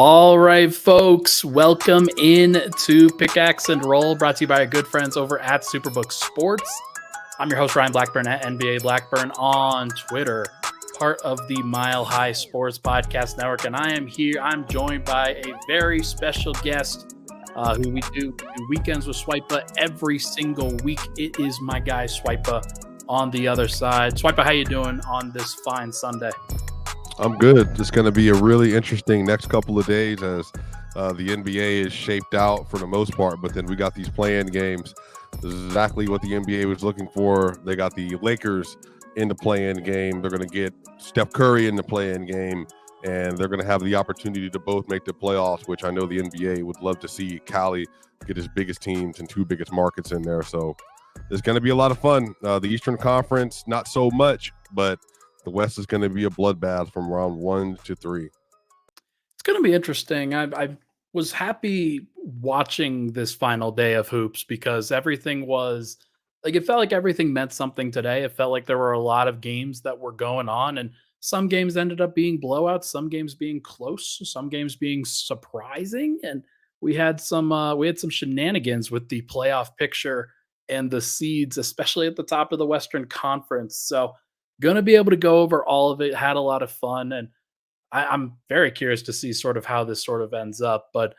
All right, folks, welcome in to Pickaxe and Roll, brought to you by our good friends over at Superbook Sports. I'm your host, Ryan Blackburn at NBA Blackburn on Twitter, part of the Mile High Sports Podcast Network. And I am here. I'm joined by a very special guest who we do weekends with Swipa every single week. It is my guy, Swipa, on the other side. Swipa, how you doing on this fine Sunday? I'm good. It's going to be a really interesting next couple of days as the NBA is shaped out for the most part, but then we got these play-in games. This is exactly what the NBA was looking for. They got the Lakers in the play-in game. They're going to get Steph Curry in the play-in game, and they're going to have the opportunity to both make the playoffs, which I know the NBA would love to see Cali get his biggest teams and two biggest markets in there. So it's going to be a lot of fun. The Eastern Conference, not so much, but the West is going to be a bloodbath from round 1 to 3. It's going to be interesting. I was happy watching this final day of hoops because everything was like, it felt like everything meant something today. It felt like there were a lot of games that were going on, and some games ended up being blowouts, some games being close, some games being surprising. And we had some shenanigans with the playoff picture and the seeds, especially at the top of the Western Conference. So going to be able to go over all of it. Had a lot of fun, and I'm very curious to see sort of how this sort of ends up. But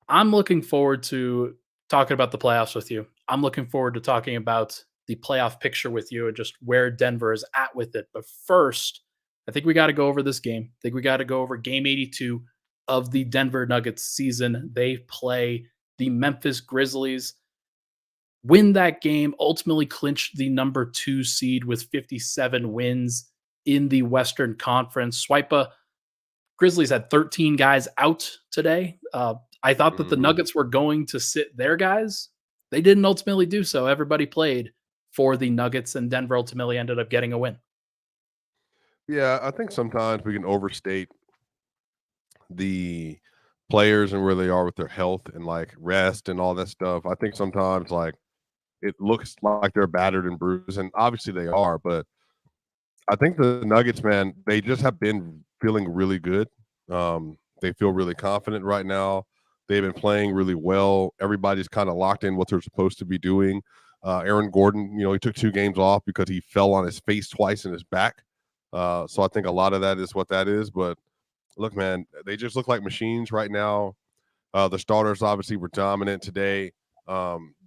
I'm looking forward to talking about the playoffs with you. I'm looking forward to talking about the playoff picture with you and just where Denver is at with it. But first, I think we got to go over this game. I think we got to go over game 82 of the Denver Nuggets season. They play the Memphis Grizzlies. Win that game, ultimately clinch the number 2 seed with 57 wins in the Western Conference. Swipa, Grizzlies had 13 guys out today. I thought that the Nuggets were going to sit their guys. They didn't ultimately do so. Everybody played for the Nuggets, and Denver ultimately ended up getting a win. Yeah, I think sometimes we can overstate the players and where they are with their health and like rest and all that stuff. I think sometimes like it looks like they're battered and bruised, and obviously they are, but I think the Nuggets, man, they just have been feeling really good. They feel really confident right now. They've been playing really well. Everybody's kind of locked in what they're supposed to be doing. Aaron Gordon, he took 2 games off because he fell on his face twice in his back. So I think a lot of that is what that is. But look, man, they just look like machines right now. The starters obviously were dominant today.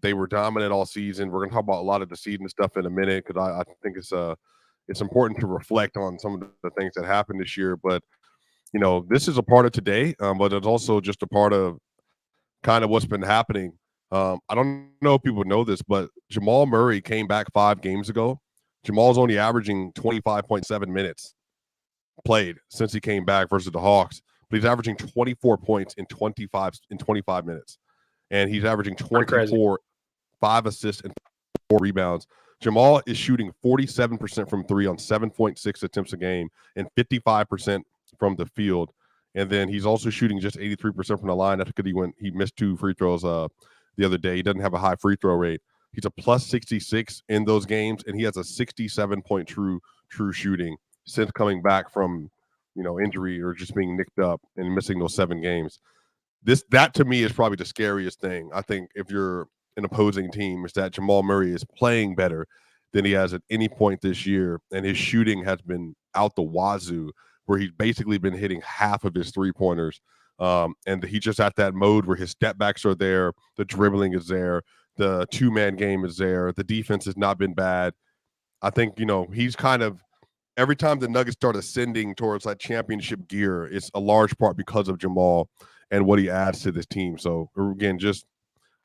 They were dominant all season. We're going to talk about a lot of the season stuff in a minute because I think it's important to reflect on some of the things that happened this year. But this is a part of today, but it's also just a part of kind of what's been happening. I don't know if people know this, but Jamal Murray came back 5 games ago. Jamal's only averaging 25.7 minutes played since he came back versus the Hawks, but he's averaging 24 points in 25 minutes, and he's averaging 24, 5 assists and 4 rebounds. Jamal is shooting 47% from 3 on 7.6 attempts a game and 55% from the field. And then he's also shooting just 83% from the line. That's because he missed 2 free throws the other day. He doesn't have a high free throw rate. He's a plus 66 in those games, and he has a 67-point true shooting since coming back from injury or just being nicked up and missing those 7 games. That to me is probably the scariest thing. I think if you're an opposing team, is that Jamal Murray is playing better than he has at any point this year, and his shooting has been out the wazoo, where he's basically been hitting half of his 3-pointers. And he's just at that mode where his step backs are there, the dribbling is there, the 2-man game is there, the defense has not been bad. I think, he's kind of, every time the Nuggets start ascending towards that championship gear, it's a large part because of Jamal and what he adds to this team. So again,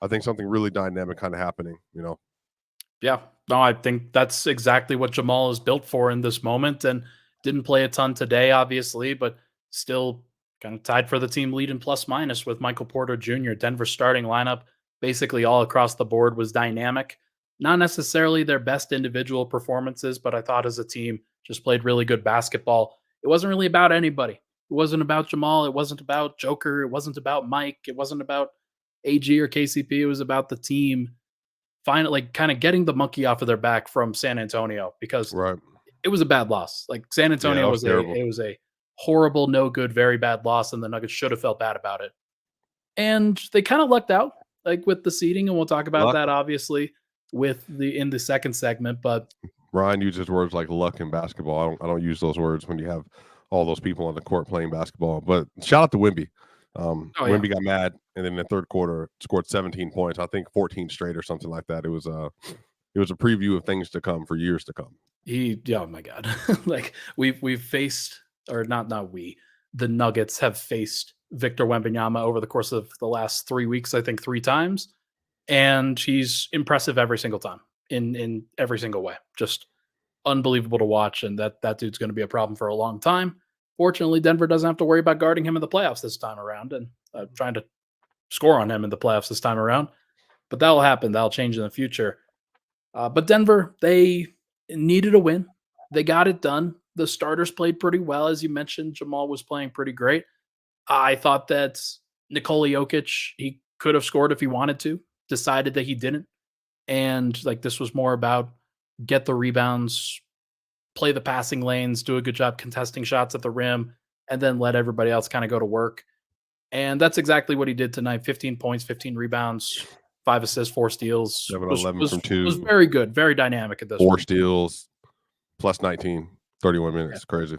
I think something really dynamic kind of happening, Yeah, no, I think that's exactly what Jamal is built for in this moment, and didn't play a ton today, obviously, but still kind of tied for the team lead in plus minus with Michael Porter Jr. Denver starting lineup, basically all across the board, was dynamic. Not necessarily their best individual performances, but I thought as a team just played really good basketball. It wasn't really about anybody. It wasn't about Jamal. It wasn't about Joker. It wasn't about Mike. It wasn't about AG or KCP. It was about the team finally kind of getting the monkey off of their back from San Antonio, because Right. it was a bad loss. Like San Antonio Yeah, was terrible. a horrible, no good, very bad loss, and the Nuggets should have felt bad about it. And they kind of lucked out, like with the seeding, and we'll talk about Luck. that obviously with the in the second segment. But Ryan uses words like luck in basketball. I don't use those words when you have all those people on the court playing basketball. But shout out to Wimby. oh yeah, Wimby got mad, and then in the third quarter scored 17 points. I think 14 straight or something like that. It was a preview of things to come for years to come. oh my god, like we've faced, or not we, the Nuggets have faced Victor Wembanyama over the course of the last 3 weeks, I think 3 times, and he's impressive every single time in every single way. Just unbelievable to watch, and that dude's going to be a problem for a long time. Fortunately, Denver doesn't have to worry about guarding him in the playoffs this time around, and trying to score on him in the playoffs this time around. But that'll happen. That'll change in the future. But Denver, they needed a win. They got it done. The starters played pretty well, as you mentioned. Jamal was playing pretty great. I thought that Nikola Jokic, he could have scored if he wanted to. Decided that he didn't, and like this was more about get the rebounds, play the passing lanes, do a good job contesting shots at the rim, and then let everybody else kind of go to work. And that's exactly what he did tonight. 15 points, 15 rebounds, 5 assists, 4 steals. 7-11 from 2. Was very good, very dynamic at this 4 point. steals, plus 19, 31 minutes. Yeah. Crazy.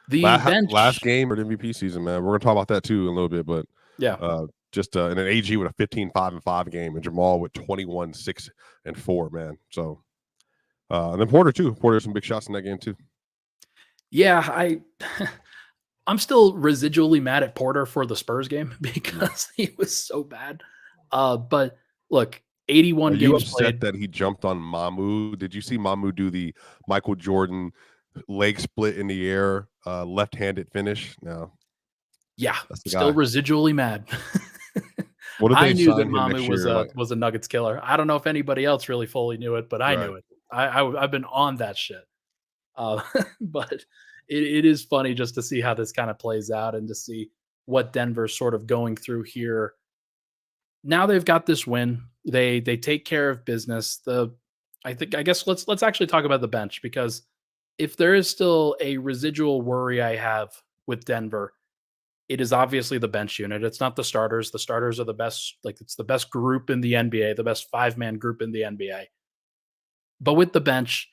The last game for the MVP season, man. We're going to talk about that too in a little bit, but yeah. Just and an AG with a 15-5-5 game, and Jamal with 21-6-4, man. So, and then Porter too. Porter had some big shots in that game too. Yeah, I'm still residually mad at Porter for the Spurs game because he was so bad. But look, 81 Are games you upset played. that he jumped on Mamu? Did you see Mamu do the Michael Jordan leg split in the air, left-handed finish? No. Yeah, still residually mad. What did I they knew that sign him Mamu next year? was a Nuggets killer. I don't know if anybody else really fully knew it, but I Right. knew it. I've been on that shit. But it is funny just to see how this kind of plays out and to see what Denver's sort of going through here. Now they've got this win. They take care of business. I guess let's actually talk about the bench, because if there is still a residual worry I have with Denver, it is obviously the bench unit. It's not the starters. The starters are the best, like it's the best group in the NBA, the best 5-man group in the NBA. But with the bench,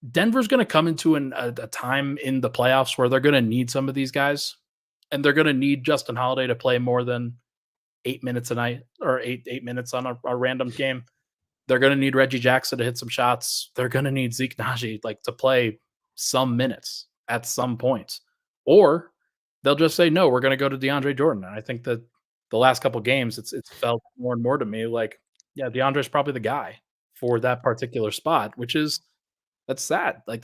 Denver's going to come into a time in the playoffs where they're going to need some of these guys, and they're going to need Justin Holiday to play more than 8 minutes a night, or eight minutes on a random game. They're going to need Reggie Jackson to hit some shots. They're going to need Zeke Naji to play some minutes at some point, or they'll just say, no, we're going to go to DeAndre Jordan. And I think that the last couple games, it's felt more and more to me like, yeah, DeAndre's probably the guy for that particular spot, that's sad. Like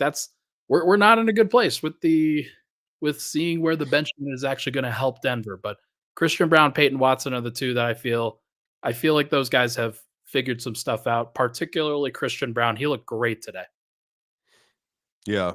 we're not in a good place with seeing where the bench unit is actually going to help Denver. But Christian Brown, Peyton Watson are the two that I feel like those guys have figured some stuff out, particularly Christian Brown. He looked great today. Yeah.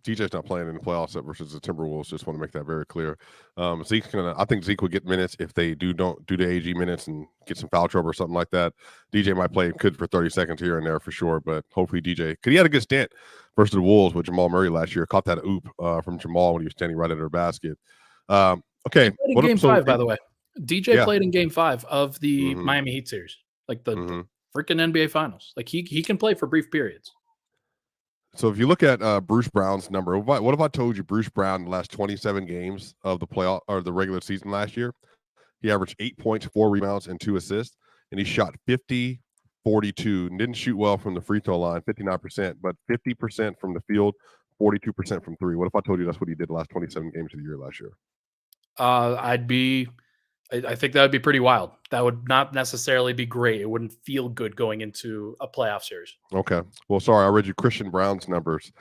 DJ's not playing in the playoffs versus the Timberwolves. Just want to make that very clear. I think Zeke would get minutes if they don't do the AG minutes and get some foul trouble or something like that. DJ might play for 30 seconds here and there for sure, but hopefully DJ, because he had a good stint versus the Wolves with Jamal Murray last year. Caught that oop from Jamal when he was standing right under the basket. Okay. He played in Game 5, by the way. DJ played in Game 5 of the Miami Heat series, like the freaking NBA Finals. Like he can play for brief periods. So if you look at Bruce Brown's number, what if I told you Bruce Brown in the last 27 games of the playoff or the regular season last year, he averaged 8 points, 4 rebounds, and 2 assists, and he shot 50, 42, and didn't shoot well from the free throw line, 59%, but 50% from the field, 42% from three. What if I told you that's what he did the last 27 games of the year last year? I think that would be pretty wild. That would not necessarily be great. It wouldn't feel good going into a playoff series. Okay. Well, sorry, I read you Christian Brown's numbers.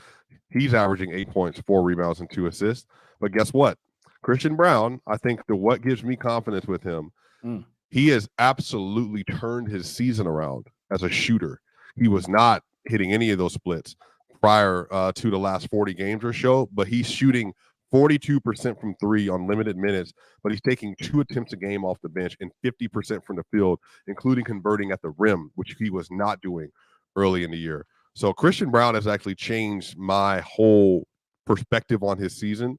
He's averaging 8 points, 4 rebounds, and 2 assists. But guess what? Christian Brown, I think what gives me confidence with him, he has absolutely turned his season around as a shooter. He was not hitting any of those splits prior to the last 40 games or so, but he's shooting 42% from three on limited minutes, but he's taking 2 attempts a game off the bench and 50% from the field, including converting at the rim, which he was not doing early in the year. So Christian Brown has actually changed my whole perspective on his season.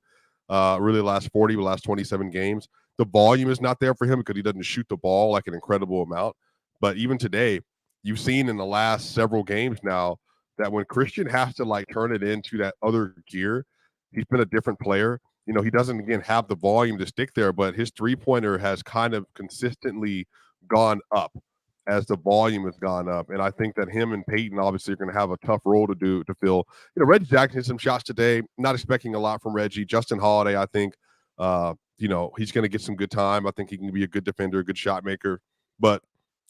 Really, last 27 games. The volume is not there for him because he doesn't shoot the ball like an incredible amount. But even today, you've seen in the last several games now that when Christian has to like turn it into that other gear, he's been a different player. He doesn't again have the volume to stick there, but his 3-pointer has kind of consistently gone up as the volume has gone up. And I think that him and Peyton obviously are going to have a tough role to fill. Reggie Jackson hit some shots today. Not expecting a lot from Reggie. Justin Holiday, I think, he's going to get some good time. I think he can be a good defender, a good shot maker. But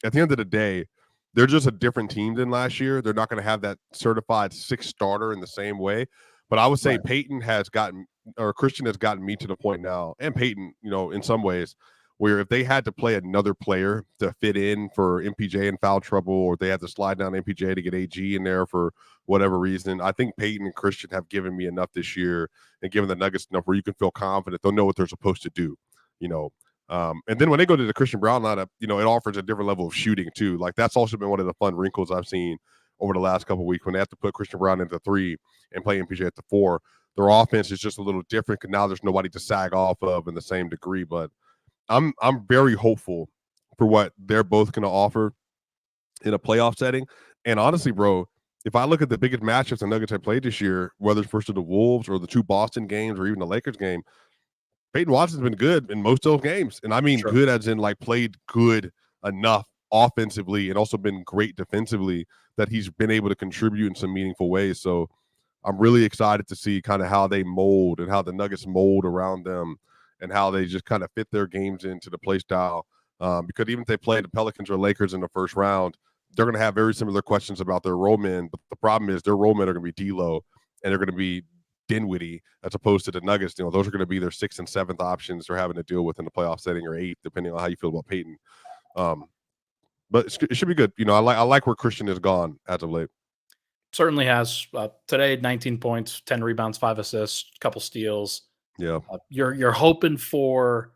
at the end of the day, they're just a different team than last year. They're not going to have that certified 6 starter in the same way. But I would say Christian has gotten me to the point now, and Peyton, in some ways, where if they had to play another player to fit in for MPJ in foul trouble, or they had to slide down MPJ to get AG in there for whatever reason, I think Peyton and Christian have given me enough this year and given the Nuggets enough where you can feel confident they'll know what they're supposed to do, and then when they go to the Christian Brown lineup, it offers a different level of shooting too. Like that's also been one of the fun wrinkles I've seen over the last couple of weeks when they have to put Christian Brown into 3 and play MPJ at the 4. Their offense is just a little different because now there's nobody to sag off of in the same degree. But I'm very hopeful for what they're both going to offer in a playoff setting. And honestly, bro, if I look at the biggest matchups the Nuggets have played this year, whether it's versus the Wolves or the 2 Boston games or even the Lakers game, Peyton Watson's been good in most of those games. And I mean good as in like played good enough offensively and also been great defensively that he's been able to contribute in some meaningful ways. So I'm really excited to see kind of how they mold and how the Nuggets mold around them and how they just kind of fit their games into the play style. Because even if they play the Pelicans or Lakers in the first round, they're going to have very similar questions about their role men. But the problem is their role men are going to be D'Lo and they're going to be Dinwiddie as opposed to the Nuggets. Those are going to be their 6th and 7th options they're having to deal with in the playoff setting, or 8th, depending on how you feel about Peyton. But it should be good. I like where Christian has gone as of late. Certainly has. Today, 19 points, 10 rebounds, 5 assists, couple steals. Yeah. You're hoping for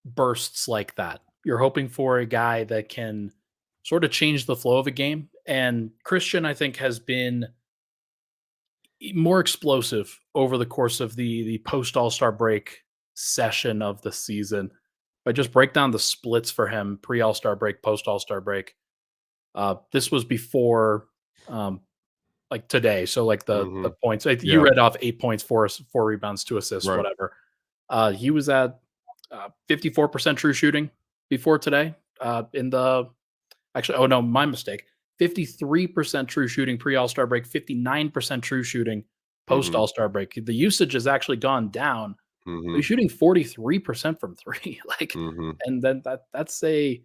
bursts like that. You're hoping for a guy that can sort of change the flow of a game. And Christian, I think, has been more explosive over the course of the post All-Star break session of the season. If I just break down the splits for him, pre All-Star break, post All-Star break. This was before like today. So like the points, you read off 8 points, 4 rebounds, 2 assists, whatever. He was at 54% true shooting before today. My mistake. 53% true shooting pre All-Star break, 59% true shooting post All-Star break. The usage has actually gone down. He's shooting 43% from 3. And then that's a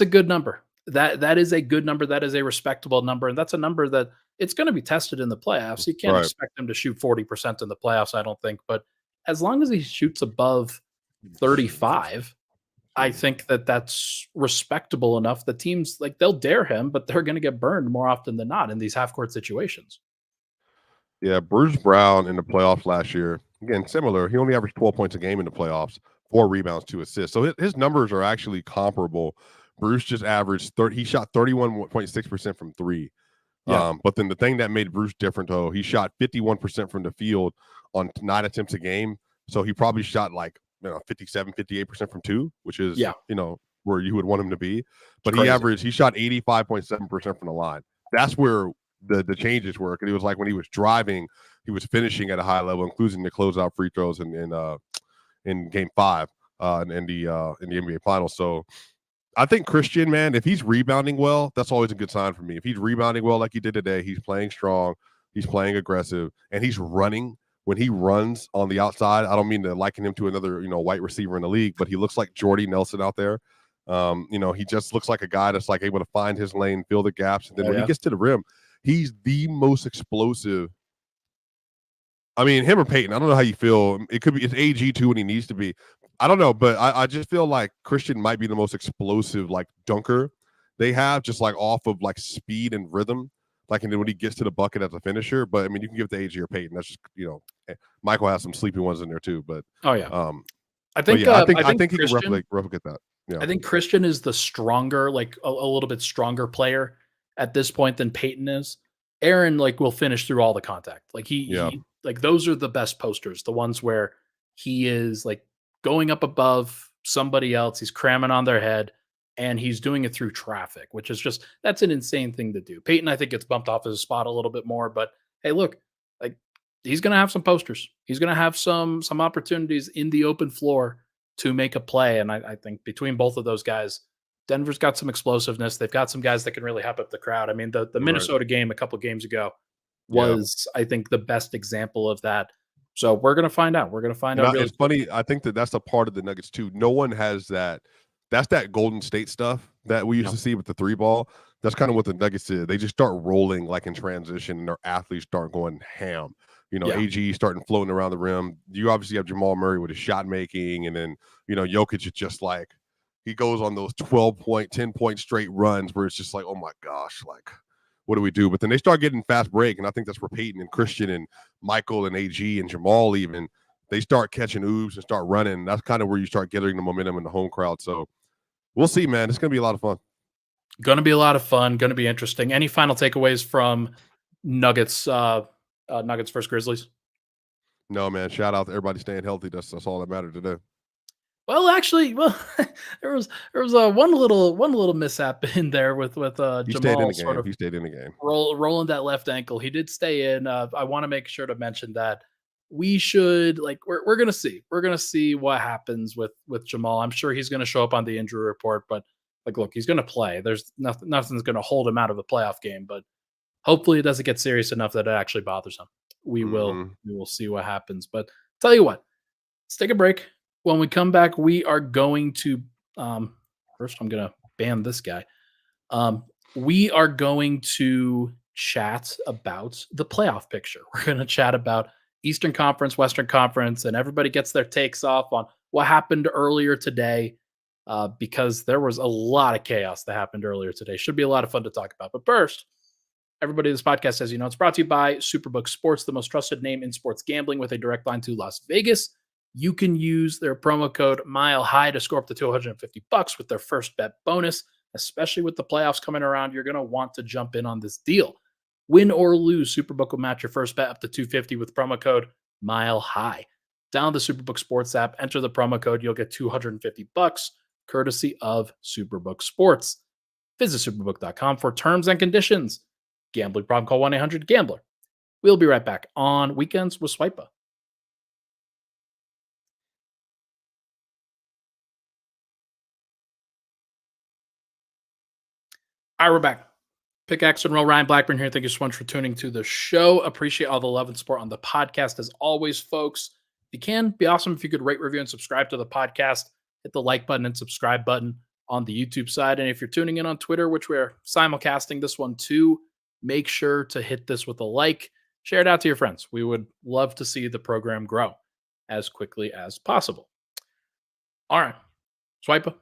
good number. That is a good number. That is a respectable number. And that's a number that it's going to be tested in the playoffs. You can't expect him to shoot 40% in the playoffs, I don't think. But as long as he shoots above 35, I think that's respectable enough. The teams, they'll dare him, but they're going to get burned more often than not in these half-court situations. Yeah, Bruce Brown in the playoffs last year, again, similar. He only averaged 12 points a game in the playoffs, 4 rebounds, 2 assists. So his numbers are actually comparable. Bruce just averaged he shot 31.6% from 3. Yeah. But then the thing that made Bruce different, though, he shot 51% from the field on 9 attempts a game. So he probably shot 57, 58% from 2, which is, where you would want him to be. But he shot 85.7% from the line. That's where the changes were. And it was like when he was driving, he was finishing at a high level, including the closeout free throws in Game 5 in the NBA Finals. So I think Christian, man, if he's rebounding well, that's always a good sign for me. If he's rebounding well like he did today, he's playing strong, he's playing aggressive, and he's running. When he runs on the outside, I don't mean to liken him to another, white receiver in the league, but he looks like Jordy Nelson out there. He just looks like a guy that's able to find his lane, fill the gaps, and then when he gets to the rim, he's the most explosive. I mean, him or Peyton, I don't know how you feel. It's AG too when he needs to be. I don't know, but I just feel like Christian might be the most explosive dunker they have, just off of speed and rhythm. And then when he gets to the bucket as a finisher, but I mean, you can give the AG or Peyton. That's just Michael has some sleepy ones in there too. But I think he can replicate that. Yeah, I think Christian is the stronger, a little bit stronger player at this point than Peyton is. Aaron will finish through all the contact. like those are the best posters, the ones where he is like going up above somebody else, he's cramming on their head, and he's doing it through traffic, which is just that's an insane thing to do. Peyton, I think, gets bumped off his spot a little bit more, but hey, look, like he's gonna have some posters. He's gonna have some opportunities in the open floor to make a play. And I think between both of those guys, Denver's got some explosiveness. They've got some guys that can really hype up the crowd. I mean, the Right. Minnesota game a couple games ago Yeah. was, I think, the best example of that. So we're gonna find out. We're gonna find And out really it's quick. funny, I think that's a part of the Nuggets too. No one has that. That's that Golden State stuff that we used No. to see with the three ball. That's kind of what the Nuggets did. They just start rolling like in transition, and their athletes start going ham. Yeah. AG starting floating around the rim. You obviously have Jamal Murray with his shot making, and then Jokic is just like he goes on those 12-point, 10-point straight runs where it's just like, oh my gosh, like what do we do? But then they start getting fast break, and I think that's where Peyton and Christian and Michael and AG and Jamal even they start catching oobs and start running. That's kind of where you start gathering the momentum in the home crowd. So we'll see, man. It's gonna be a lot of fun. Gonna be a lot of fun, gonna be interesting. Any final takeaways from Nuggets, Nuggets versus Grizzlies? No, man. Shout out to everybody staying healthy. That's all that mattered today. Well, actually, there was one little mishap in there with He stayed in Jamal the sort game. of He stayed in the game. rolling that left ankle. He did stay in. I want to make sure to mention that we should we're gonna see. We're gonna see what happens with Jamal. I'm sure he's gonna show up on the injury report, but look, he's gonna play. There's nothing's gonna hold him out of a playoff game, but hopefully it doesn't get serious enough that it actually bothers him. We will Mhm. we will see what happens. But tell you what, let's take a break. When we come back, we are going to first I'm gonna ban this guy. We are going to chat about the playoff picture. We're going to chat about Eastern Conference, Western Conference, and everybody gets their takes off on what happened earlier today because there was a lot of chaos that happened earlier today. Should be a lot of fun to talk about. But first, everybody, this podcast, as you know, it's brought to you by Superbook Sports, the most trusted name in sports gambling with a direct line to Las Vegas. You can use their promo code Mile High to score up to $250 with their first bet bonus. Especially with the playoffs coming around, you're going to want to jump in on this deal. Win or lose, Superbook will match your first bet up to $250 with promo code Mile High. Download the Superbook Sports app, enter the promo code, you'll get $250 courtesy of Superbook Sports. Visit superbook.com for terms and conditions. Gambling problem, call 1-800-GAMBLER. We'll be right back on Weekends with Swipa. All right, we're back. Pickaxe and Roll, Ryan Blackburn here. Thank you so much for tuning to the show. Appreciate all the love and support on the podcast as always, folks. If you can, be awesome if you could rate, review, and subscribe to the podcast. Hit the like button and subscribe button on the YouTube side. And if you're tuning in on Twitter, which we're simulcasting this one too, make sure to hit this with a like. Share it out to your friends. We would love to see the program grow as quickly as possible. All right, Swipa.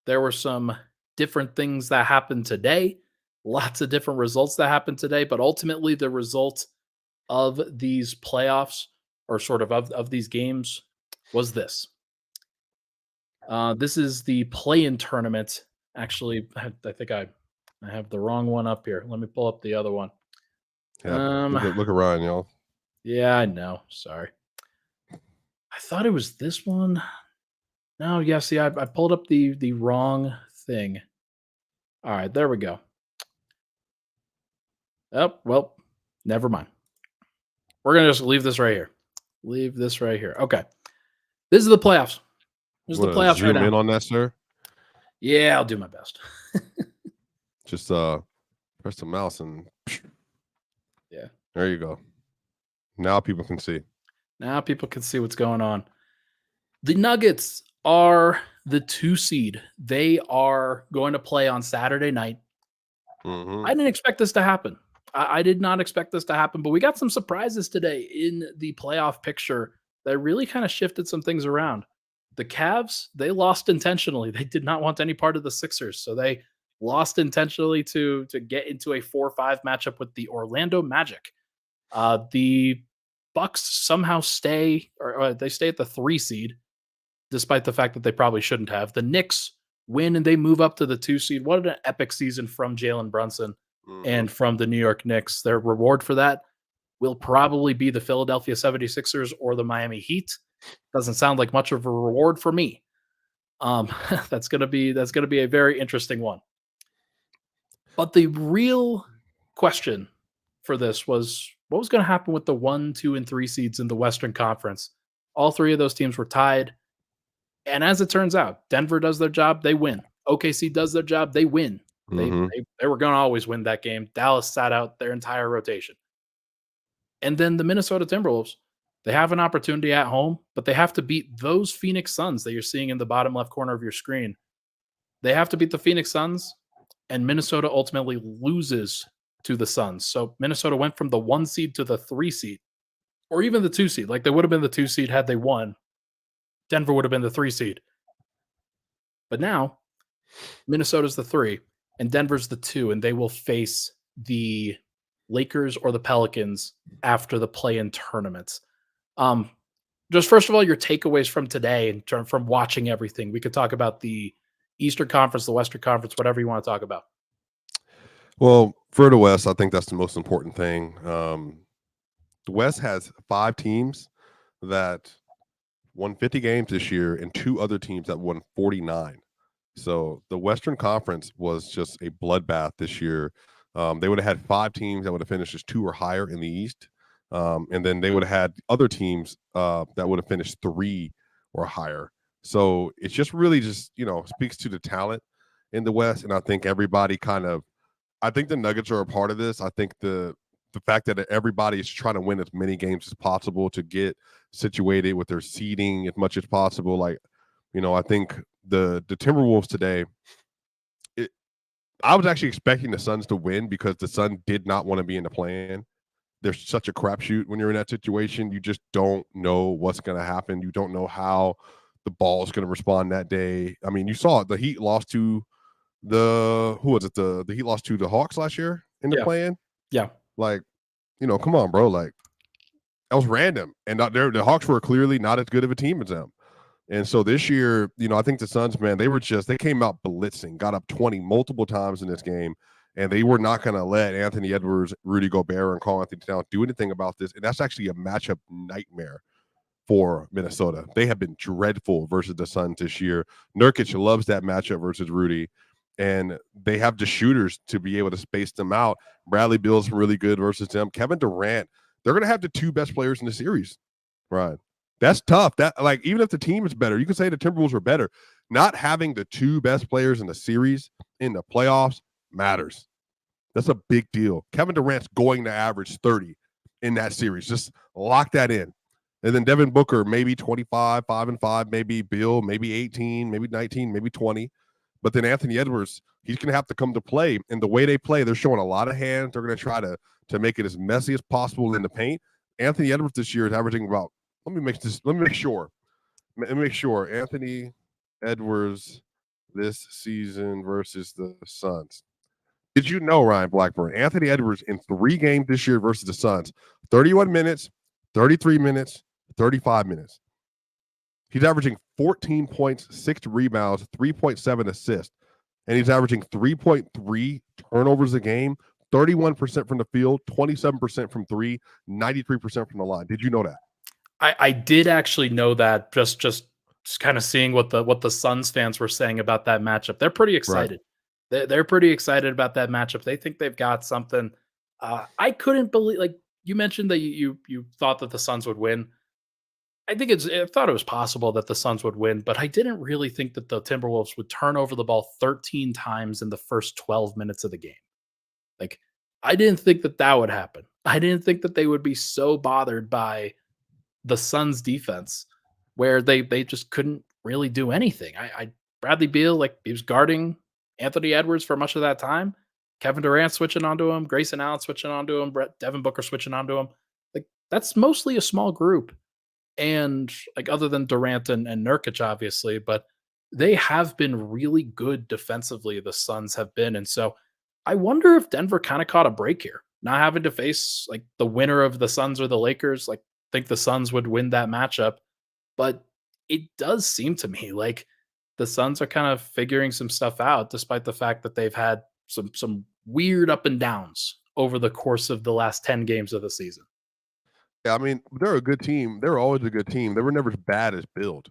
There were some different things that happened today. Lots of different results that happened today, but ultimately the result of these playoffs or sort of these games was this. This is the play-in tournament. Actually, I think I have the wrong one up here. Let me pull up the other one. Yeah. Look at Ryan, y'all. Yeah, I know. Sorry. I thought it was this one. No, yeah, see, I pulled up the wrong thing. All right, there we go. Oh, well, never mind. We're going to just leave this right here. Leave this right here. Okay. This is the playoffs. This is the playoffs right zoom in now. on that, sir. Yeah, I'll do my best. Just press the mouse and Yeah. there you go. Now people can see. Now people can see what's going on. The Nuggets are the 2 seed. They are going to play on Saturday night. Mhm. I didn't expect this to happen. I did not expect this to happen, but we got some surprises today in the playoff picture that really kind of shifted some things around. The Cavs, they lost intentionally. They did not want any part of the Sixers, so they lost intentionally to get into a 4-5 matchup with the Orlando Magic. The Bucks somehow stay, or they stay at the 3 seed, despite the fact that they probably shouldn't have. The Knicks win and they move up to the 2 seed. What an epic season from Jalen Brunson Mhm. and from the New York Knicks. Their reward for that, will probably be the Philadelphia 76ers or the Miami Heat. Doesn't sound like much of a reward for me. Um, that's gonna be a very interesting one. But the real question for this was what was going to happen with the 1, 2, and 3 seeds in the Western Conference. All three of those teams were tied. And as it turns out, Denver does their job, they win. OKC does their job, they win. They Mhm. they, they were going to always win that game. Dallas sat out their entire rotation. And then the Minnesota Timberwolves, they have an opportunity at home, but they have to beat those Phoenix Suns that you're seeing in the bottom left corner of your screen. They have to beat the Phoenix Suns, and Minnesota ultimately loses to the Suns. So Minnesota went from the 1 seed to the 3 seed, or even the 2 seed. Like they would have been the 2 seed had they won. Denver would have been the 3 seed. But now Minnesota's the 3 and Denver's the 2, and they will face the Lakers or the Pelicans after the play-in tournaments. Um, just first of all, your takeaways from today in term from watching everything. We could talk about the Eastern Conference, the Western Conference, whatever you want to talk about. Well, for the West, I think that's the most important thing. The West has 5 teams that won 50 games this year and 2 other teams that won 49. So the Western Conference was just a bloodbath this year. They would have had 5 teams that would have finished as 2 or higher in the East. And then they would have had other teams that would have finished 3 or higher. So it's just really just, speaks to the talent in the West. And I think everybody I think the Nuggets are a part of this. I think the fact that everybody is trying to win as many games as possible to get situated with their seeding as much as possible. Like, I think the Timberwolves today, I was actually expecting the Suns to win because the Suns did not want to be in the play-in. There's such a crapshoot when you're in that situation. You just don't know what's going to happen. You don't know how the ball is going to respond that day. I mean, you saw it. The Heat lost to who was it? The Heat lost to the Hawks last year in the Yeah. play-in. Yeah. Like, come on, bro. Like, that was random. And the Hawks were clearly not as good of a team as them. And so this year, I think the Suns, man, they came out blitzing, got up 20 multiple times in this game, and they were not going to let Anthony Edwards, Rudy Gobert, and Karl Anthony Towns do anything about this. And that's actually a matchup nightmare for Minnesota. They have been dreadful versus the Suns this year. Nurkic loves that matchup versus Rudy, and they have the shooters to be able to space them out. Bradley Beal's really good versus them. Kevin Durant, they're going to have the 2 best players in the series, right? That's tough. That, like, even if the team is better, you can say the Timberwolves are better. Not having the 2 best players in the series in the playoffs matters. That's a big deal. Kevin Durant's going to average 30 in that series. Just lock that in. And then Devin Booker, maybe 25, 5-5, maybe Bill, maybe 18, maybe 19, maybe 20. But then Anthony Edwards, he's going to have to come to play. And the way they play, they're showing a lot of hands. They're going to try to make it as messy as possible in the paint. Anthony Edwards this year is averaging about, let me make sure. Anthony Edwards this season versus the Suns. Did you know, Ryan Blackburn, Anthony Edwards in 3 games this year versus the Suns, 31 minutes, 33 minutes, 35 minutes. He's averaging 14 points, 6 rebounds, 3.7 assists, and he's averaging 3.3 turnovers a game, 31% from the field, 27% from 3, 93% from the line. Did you know that? I did actually know that just kind of seeing what the Suns fans were saying about that matchup. They're pretty Right. excited. They're pretty excited about that matchup. They think they've got something. I couldn't believe, like you mentioned that you thought that the Suns would win. I thought it was possible that the Suns would win, but I didn't really think that the Timberwolves would turn over the ball 13 times in the first 12 minutes of the game. Like, I didn't think that that would happen. I didn't think that they would be so bothered by the Suns defense where they just couldn't really do anything. Bradley Beal, like, he was guarding Anthony Edwards for much of that time. Kevin Durant switching onto him, Grayson Allen switching onto him, Devin Booker switching onto him. Like, that's mostly a small group. And, like, other than Durant and Nurkic, obviously, but they have been really good defensively, the Suns have been. And so I wonder if Denver kind of caught a break here, not having to face like the winner of the Suns or the Lakers. Like, think the Suns would win that matchup. But it does seem to me like the Suns are kind of figuring some stuff out, despite the fact that they've had some weird up and downs over the course of the last 10 games of the season. Yeah, I mean, they're a good team. They're always a good team. They were never as bad as Build.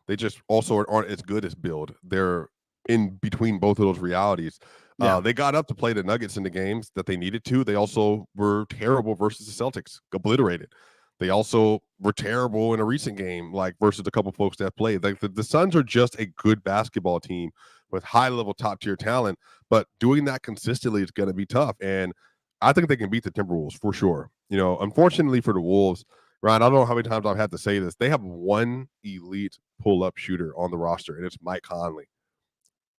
They just also aren't as good as Build. They're in between both of those realities. Yeah. They got up to play the Nuggets in the games that they needed to. They also were terrible versus the Celtics, obliterated. They also were terrible in a recent game, like versus a couple folks that played. Like the Suns are just a good basketball team with high level top tier talent, but doing that consistently is going to be tough. And I think they can beat the Timberwolves for sure. Unfortunately for the Wolves, Ryan, I don't know how many times I've had to say this. They have one elite pull-up shooter on the roster, and it's Mike Conley.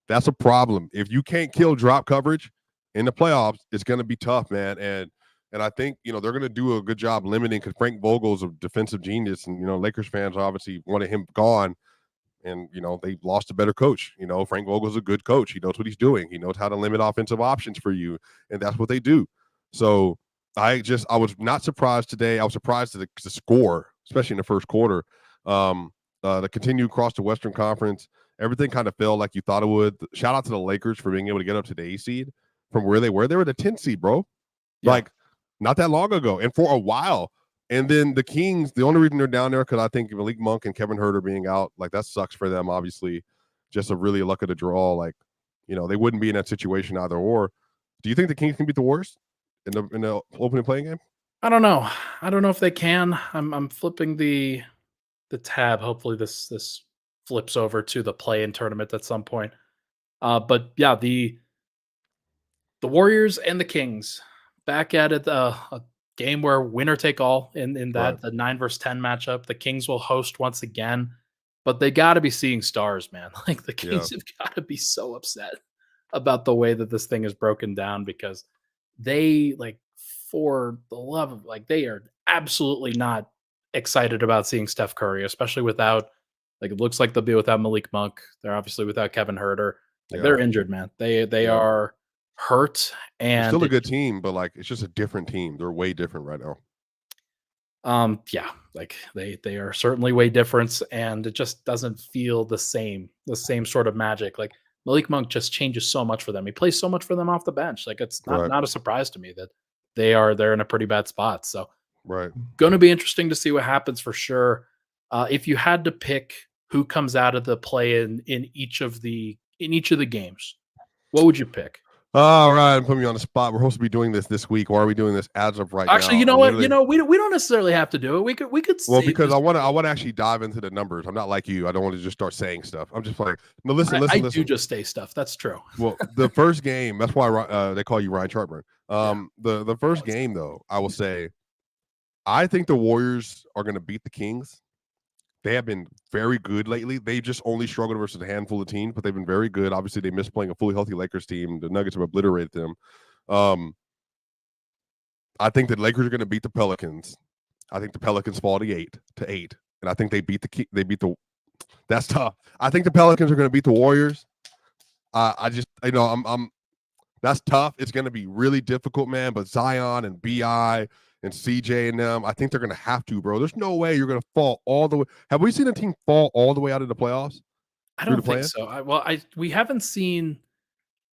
That's a problem. If you can't kill drop coverage in the playoffs, it's going to be tough, man. And I think they're going to do a good job limiting because Frank Vogel's a defensive genius, and Lakers fans obviously wanted him gone. And they lost a better coach. Frank Vogel's a good coach. He knows what he's doing. He knows how to limit offensive options for you, and that's what they do. So I was not surprised today. I was surprised at the score, especially in the first quarter. To continue across the Western Conference, everything kind of fell like you thought it would. Shout out to the Lakers for being able to get up to the 8 seed from where they were. They were the 10th seed, bro. Yeah. Like not that long ago, and for a while. And then the Kings, the only reason they're down there because I think Malik Monk and Kevin Huerter being out, like that sucks for them. Obviously, just a really luck of the draw. Like, they wouldn't be in that situation either. Or do you think the Kings can beat the Warriors in the opening playing game? I don't know. I don't know if they can. I'm flipping the tab. Hopefully this flips over to the play-in tournament at some point. But yeah, the Warriors and the Kings back at it. A game where winner take all in Right. that the 9 versus 10 matchup. The Kings will host once again, but they got to be seeing stars, man. Like the Yeah. Kings have got to be so upset about the way that this thing is broken down because they for the love of they are absolutely not excited about seeing Steph Curry, especially without it looks like they'll be without Malik Monk. They're obviously without Kevin Herter. Yeah. They're injured, man. They Yeah. are hurt They're and still a good team, but it's just a different team. They're way different right now. yeah, they are certainly way different and it just doesn't feel the same sort of magic. Like Malik Monk just changes so much for them. He plays so much for them off the bench. Like it's not Right. not a surprise to me that they're in a pretty bad spot. So Right. going to be interesting to see what happens for sure. If you had to pick who comes out of the play in each of the games, what would you pick? All right, put me on the spot. We're supposed to be doing this week, or are we doing this as of right Actually, now? you know I what? literally, We don't necessarily have to do it. We could well, save because this. I want to actually dive into the numbers. I'm not like you. I don't want to just start saying stuff. I'm just like, no, listen, I do listen. just say stuff. That's true. Well, the first game, that's why they call you Ryan Sharpburn. Yeah. The first game though, I will say, I think the Warriors are going to beat the Kings. They have been very good lately. They just only struggled versus a handful of teams, but they've been very good. Obviously, they missed playing a fully healthy Lakers team. The Nuggets have obliterated them. I think the Lakers are going to beat the Pelicans. I think the Pelicans fall to 8, and I think they beat the. That's tough. I think the Pelicans are going to beat the Warriors. I'm. That's tough. It's going to be really difficult, man. But Zion and Bi and CJ and them, I think they're going to have to, bro. There's no way you're going to fall all the way. Have we seen a team fall all the way out of the playoffs? I Through the don't think plan? so. We haven't seen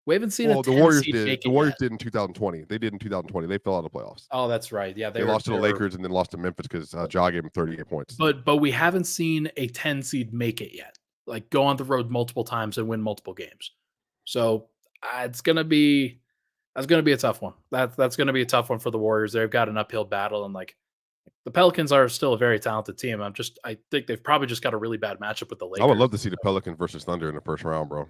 a Well, the 10 Warriors seed did. make The it Warriors yet. did in 2020. They did in 2020. They fell out of the playoffs. Oh, that's right. Yeah, They lost to the Lakers and then lost to Memphis because Ja gave them 38 points. but we haven't seen a 10 seed make it yet. Like go on the road multiple times and win multiple games. So it's gonna be that's gonna be a tough one. That's gonna be a tough one for the Warriors. They've got an uphill battle, and the Pelicans are still a very talented team. I think they've probably just got a really bad matchup with the I would Lakers. love to see the Pelicans versus Thunder in the first round, bro.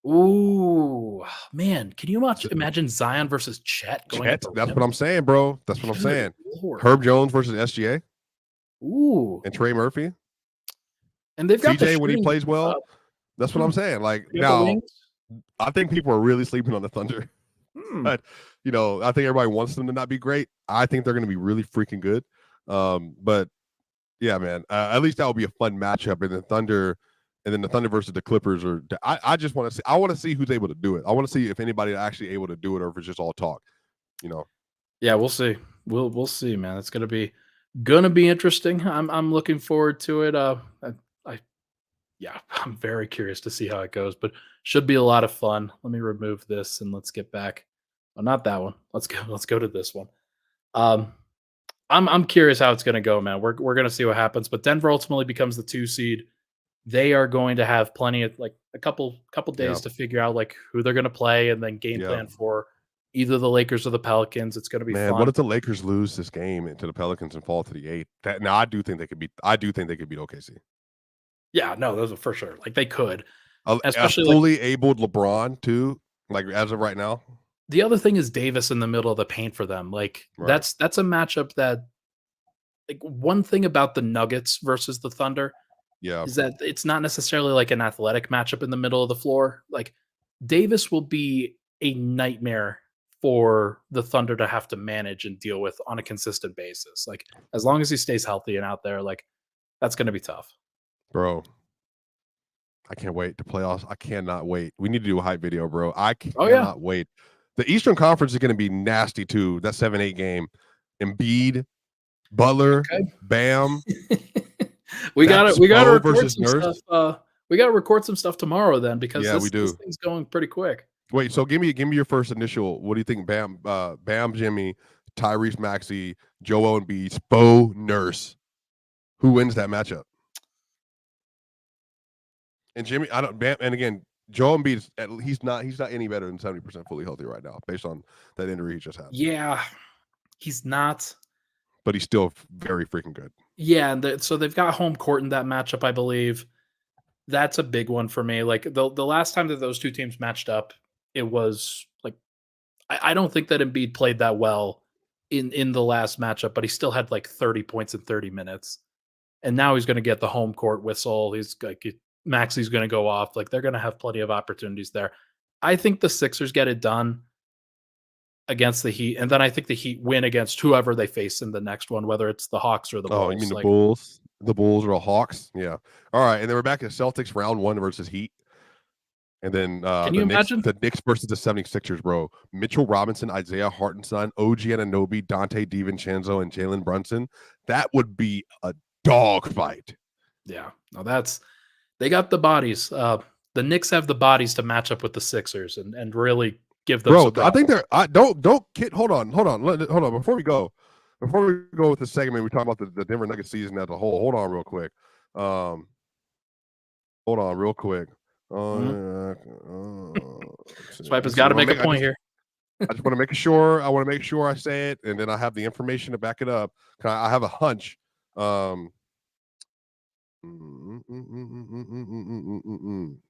Ooh, man, can you So, imagine Zion versus Chet going at Chet, the that's rim? what I'm saying, bro. That's what I'm Good saying. lord. Herb Jones versus SGA Ooh, and Trey Murphy. and they've got the CJ when he shooting. plays well. That's what I'm saying. Like You got the now, wings. I think people are really sleeping on the Thunder. Hmm. But I think everybody wants them to not be great. I think they're going to be really freaking good. But yeah, man, at least that will be a fun matchup. And then the Thunder versus the Clippers. I just want to see. I want to see who's able to do it. I want to see if anybody is actually able to do it, or if it's just all talk. Yeah, we'll see. We'll see, man. It's gonna be interesting. I'm looking forward to it. I yeah, I'm very curious to see how it goes, but should be a lot of fun. Let me remove this and let's get back. Oh, not that one. Let's go. Let's go to this one. Um, I'm curious how it's gonna go, man. We're gonna see what happens, but Denver ultimately becomes the 2 seed. They are going to have plenty of like a couple Yeah, days to figure out like who they're gonna play and then game yeah. plan for either the Lakers or the Pelicans. It's gonna be Man, what fun. if the Lakers lose this game to the Pelicans and fall to the 8th? That now I do think they could beat. I do think they could beat OKC. Yeah, no, those are for sure. Like they could, A especially like fully abled LeBron too, like as of right now. the other thing is Davis in the middle of the paint for them. Like Right. that's a matchup that like one thing about the Nuggets versus the Thunder Yeah, is that it's not necessarily like an athletic matchup in the middle of the floor. Like Davis will be a nightmare for the Thunder to have to manage and deal with on a consistent basis. Like as long as he stays healthy and out there, like that's going to be tough. bro. I can't wait to playoffs. I cannot wait. We need to do a hype video, bro. I Oh yeah, cannot wait. The Eastern Conference is going to be nasty too. That 7-8 game. Embiid, Butler, okay. Bam. we got to That's we got to Spo record versus some stuff. Nurse. We got to record some stuff tomorrow then because Yeah, we this do. thing's going pretty quick. Wait, so give me your first initial. What do you think? Bam, Jimmy, Tyrese Maxey, Joel Embiid, Spo, Nurse. Who wins that matchup? And Jimmy, I don't. Bam, and again, Joel Embiid, he's not any better than 70% fully healthy right now, based on that injury he just had. Yeah, he's not. But he's still very freaking good. Yeah, and so they've got home court in that matchup, I believe. That's a big one for me. Like the last time that those two teams matched up, it was like I don't think that Embiid played that well in the last matchup, but he still had like 30 points in 30 minutes. And now he's going to get the home court whistle. He's like Maxey's going to go off. Like they're going to have plenty of opportunities there. I think the Sixers get it done against the Heat, and then I think the Heat win against whoever they face in the next one, whether it's the Hawks or the Oh, you Bulls. mean the Like, Bulls? The Bulls or the Hawks? Yeah. All right, and then we're back at Celtics round 1 versus Heat. And then can you imagine? The Knicks versus the 76ers, bro. Mitchell Robinson, Isaiah Hartenstein, OG Anunoby, Dante DiVincenzo, and Jalen Brunson. That would be a dog fight. Yeah, no, they got the bodies. The Knicks have the bodies to match up with the Sixers and really give them. Bro, I think they're. I don't kid. Hold on. Before we go with the segment, we talk about the Denver Nuggets season as a whole. Hold on, real quick. Hold on, real quick. Swipa's got to make a point here. I just want to make sure. I want to make sure I say it, and then I have the information to back it up. I have a hunch.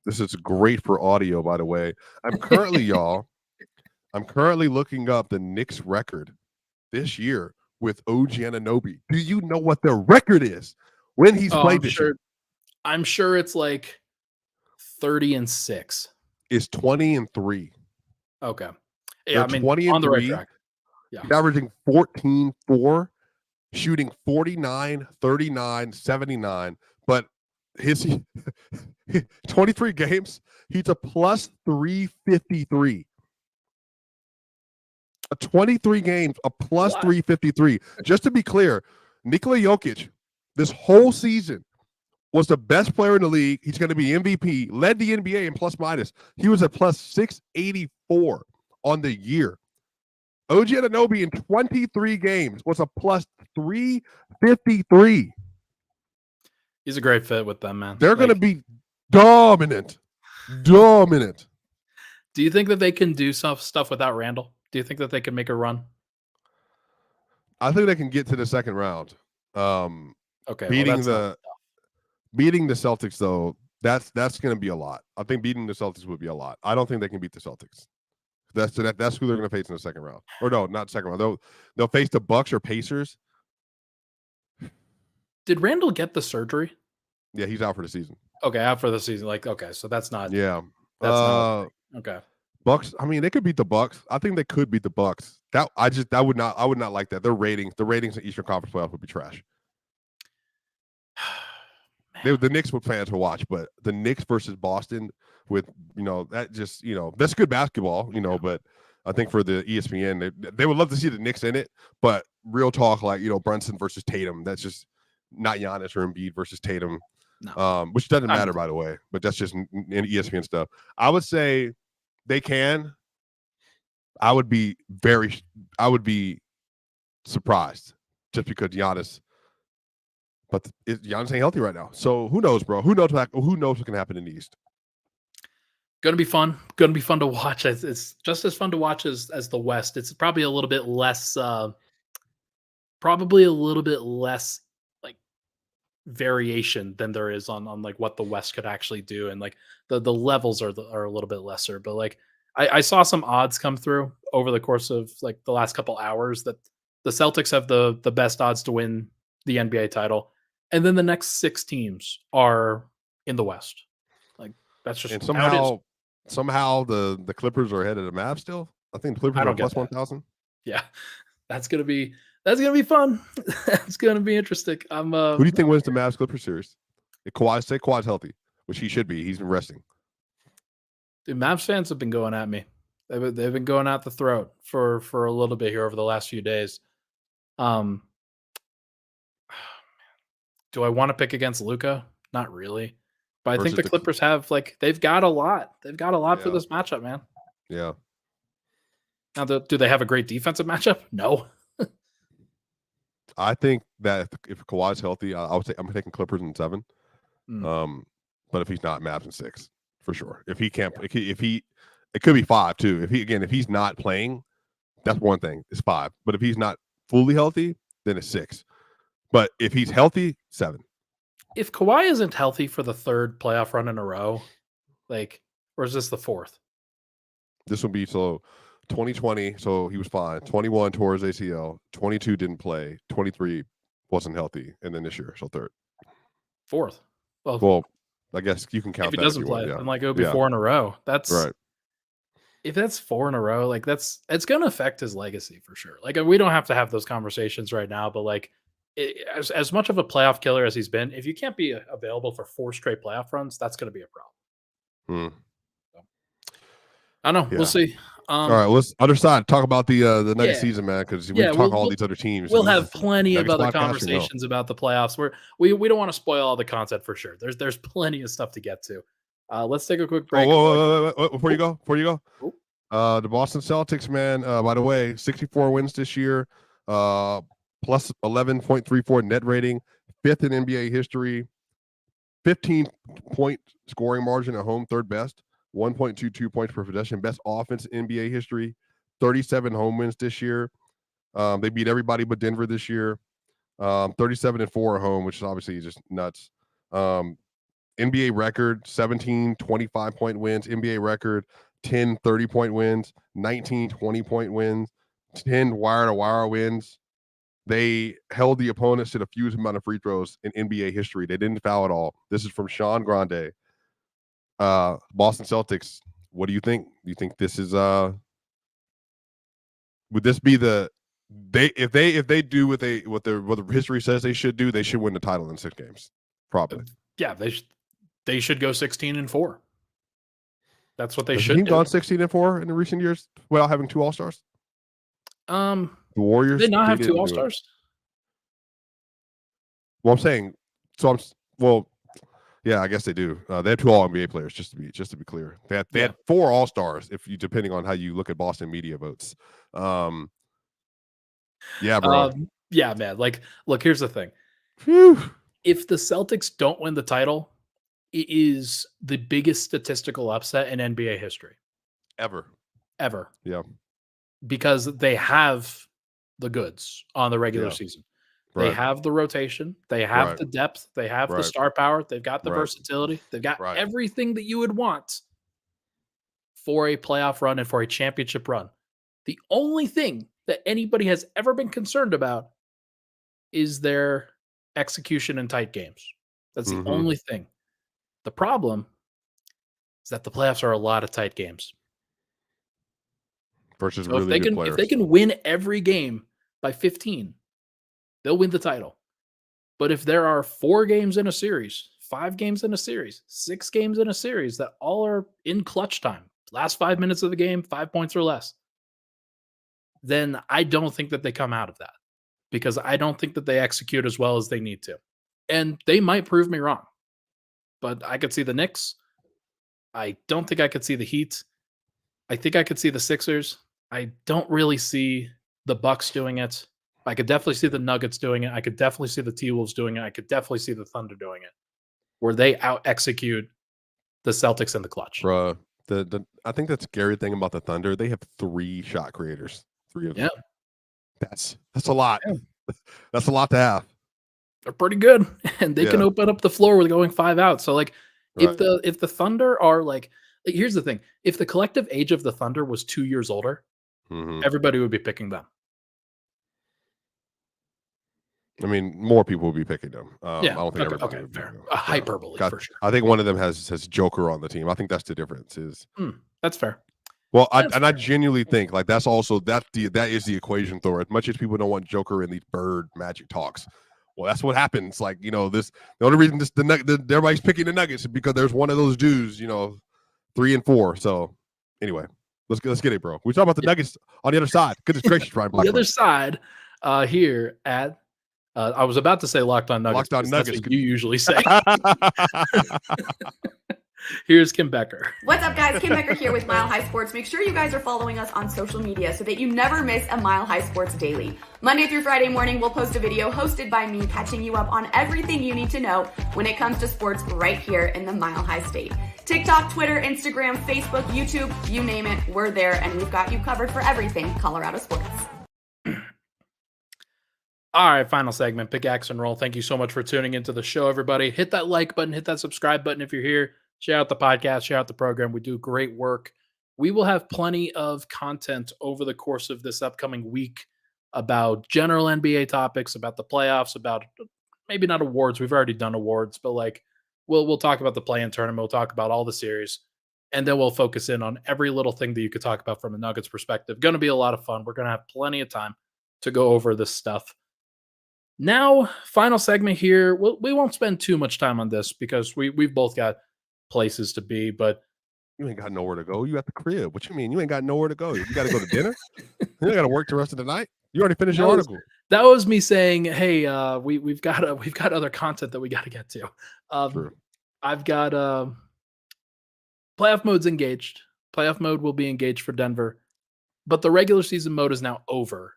This is great for audio, by the way. I'm currently, y'all. I'm currently looking up the Knicks record this year with OG Anunoby. Do you know what their record is when he's played this year? I'm sure it's like 30-6. It's 20-3. Okay. Yeah, I mean, 20 on the right 3. track. Yeah. He's averaging 14-4, shooting 49, 39, 79. But his 23 games, he's a plus 353. 23 games, a plus 353. Just to be clear, Nikola Jokic, this whole season, was the best player in the league. He's going to be MVP, led the NBA in plus minus. He was at plus 684 on the year. OG Anunoby in 23 games was a plus 353. He's a great fit with them, man. They're going to be dominant. Dominant. Do you think that they can do some stuff without Randall? Do you think that they can make a run? I think they can get to the second round. Okay, beating the Celtics, though, that's going to be a lot. I think beating the Celtics would be a lot. I don't think they can beat the Celtics. That's who they're going to face in the second round. Or no, not second round. They'll face the Bucks or Pacers. Did Randall get the surgery? Yeah, he's out for the season. Okay, out for the season. Like, okay, so that's not. Yeah, that's not okay. Bucks. I mean, they could beat the Bucks. I think they could beat the Bucks. I would not like that. The ratings in Eastern Conference playoffs would be trash. The Knicks would fans to watch, but the Knicks versus Boston with that just that's good basketball, but I think for the ESPN they would love to see the Knicks in it, but real talk, like Brunson versus Tatum, that's just not Giannis or Embiid versus Tatum, which doesn't matter, by the way, but that's just in ESPN stuff. I would say they can. I would be surprised just because Giannis. But Giannis ain't healthy right now, so who knows, bro? Who knows what can happen in the East? Gonna be fun. Gonna be fun to watch. It's just as fun to watch as the West. It's probably a little bit less. Probably a little bit less like variation than there is on like what the West could actually do, and like the levels are a little bit lesser. But like I saw some odds come through over the course of like the last couple hours that the Celtics have the best odds to win the NBA title, and then the next 6 teams are in the West. Like that's just And how it is. somehow the Clippers are ahead of the Mavs still. I think the Clippers I are don't get plus that. 1,000. Yeah, that's gonna be fun. That's gonna be interesting. Who do you think wins the Mavs Clippers series? If Kawhi's healthy, which he should be. He's been resting. Dude, Mavs fans have been going at me. They've been going at the throat for a little bit here over the last few days. Um, do I want to pick against Luca? Not really. But I think Versus the Clippers have like they've got a lot. They've got a lot for Yeah. this matchup, man. Yeah. Now, do they have a great defensive matchup? No. I think that if Kawhi's healthy, I would say I'm taking Clippers in 7. Mm. But if he's not, Mavs in 6 for sure. If he can't, if he, it could be 5 too. If he's not playing, that's one thing. It's 5. But if he's not fully healthy, then it's 6. But if he's healthy, 7. If Kawhi isn't healthy for the 3rd playoff run in a row, like, or is this the 4th? This will be 2020. So he was fine. 21 tore his ACL. 22 didn't play. 23 wasn't healthy, and then this year, so 3rd. 4th. Well, I guess you can count if he that doesn't if you play, want. Yeah. then like it would be 4 in a row. That's Right. If that's 4 in a row, like it's going to affect his legacy for sure. Like we don't have to have those conversations right now, but like as much of a playoff killer as he's been, if you can't be available for 4 straight playoff runs, that's going to be a problem. I don't know. Yeah. We'll see. All right, let's other side talk about the Nuggets Yeah. season, man, because we Yeah, talk all these other teams. We'll and this have is the plenty of Nuggets other podcast, or no? conversations about the playoffs. We don't want to spoil all the content for sure. There's plenty of stuff to get to. Let's take a quick break. Whoa, before you go, Oh. the Boston Celtics, man. By the way, 64 wins this year, plus 11.34 net rating, 5th in NBA history, 15-point scoring margin at home, 3rd best, 1.22 points per possession, best offense in NBA history, 37 home wins this year. They beat everybody but Denver this year. 37-4 at home, which is obviously just nuts. NBA record 17 25-point wins, NBA record 10 30-point wins, 19 20-point wins, 10 wire-to-wire wins. They held the opponents to the fewest amount of free throws in NBA history. They didn't foul at all. This is from Sean Grande. Boston Celtics, what do you think? Do you think this is would this be the if they do what the history says they should do, they should win the title in 6 games. Probably. Yeah, they should go 16-4. That's what they Has the should team do. gone 16-4 in the recent years without having 2 All-Stars? The Warriors did they not have didn't 2 do it. All-Stars? Well, I'm saying yeah, I guess they do. They have 2 All-NBA players, just to be clear. They had 4 All-Stars, depending on how you look at Boston media votes. Yeah, bro. Yeah, man. Like, look, here's the thing. Phew. If the Celtics don't win the title, it is the biggest statistical upset in NBA history. Ever. Yeah. Because they have the goods on the regular season. They have the rotation. They have the depth. They have the star power. They've got the versatility. They've got everything that you would want for a playoff run and for a championship run. The only thing that anybody has ever been concerned about is their execution in tight games. That's the only thing. The problem is that the playoffs are a lot of tight games. Versus So really good players. If they can win every game by 15, they'll win the title. But if there are 4 games in a series, 5 games in a series, 6 games in a series that all are in clutch time, last 5 minutes of the game, 5 points or less, then I don't think that they come out of that, because I don't think that they execute as well as they need to. And they might prove me wrong, but I could see the Knicks. I don't think I could see the Heat. I think I could see the Sixers. I don't really see the Bucks doing it. I could definitely see the Nuggets doing it. I could definitely see the T-Wolves doing it. I could definitely see the Thunder doing it, where they out-execute the Celtics in the clutch. Bruh. I think that's scary thing about the Thunder. They have 3 shot creators. 3 of them. Yeah, That's a lot. yeah. That's a lot to have. They're pretty good, and they can Yeah. open up the floor with going 5 out. So, like, Right. if the Thunder are like here's the thing, if the collective age of the Thunder was 2 years older, Mhm. everybody would be picking them. I mean, more people will be picking them. I Yeah, don't think okay, everybody okay, would be fair. picking them. A Yeah. hyperbole Got for sure. I think one of them has Joker on the team. I think that's the difference is That's fair. well, I That's and I fair. genuinely think like that is the equation Thor. As much as people don't want Joker in these bird magic talks. Well, that's what happens. Like, the only reason everybody's picking the Nuggets is because there's one of those dudes, 3 and 4. So anyway, let's get it, bro. We talk about the Nuggets on the other side. Goodness gracious, Brian The other Blackburn. side, here at I was about to say Locked On Nuggets. Locked On because that's Nuggets. what you usually say. Here's Kim Becker. What's up, guys? Kim Becker here with Mile High Sports. Make sure you guys are following us on social media so that you never miss a Mile High Sports daily. Monday through Friday morning, we'll post a video hosted by me catching you up on everything you need to know when it comes to sports right here in the Mile High State. TikTok, Twitter, Instagram, Facebook, YouTube, you name it, we're there, and we've got you covered for everything Colorado sports. All right, final segment, pickaxe and roll. Thank you so much for tuning into the show, everybody. Hit that like button, hit that subscribe button if you're here. Share out the podcast, share out the program. We do great work. We will have plenty of content over the course of this upcoming week about general NBA topics, about the playoffs, about maybe not awards. We've already done awards, but like we'll talk about the play-in tournament. We'll talk about all the series, and then we'll focus in on every little thing that you could talk about from a Nuggets perspective. Going to be a lot of fun. We're going to have plenty of time to go over this stuff. Now, final segment here. We won't spend too much time on this because we've both got places to be, but You ain't got nowhere to go. You at the crib. What you mean? You ain't got nowhere to go. You got to go to dinner? You ain't got to work the rest of the night? You already finished your article. that was me saying, hey, we've got other content that we got to get to. True. I've got playoff mode's engaged. Playoff mode will be engaged for Denver, but the regular season mode is now over.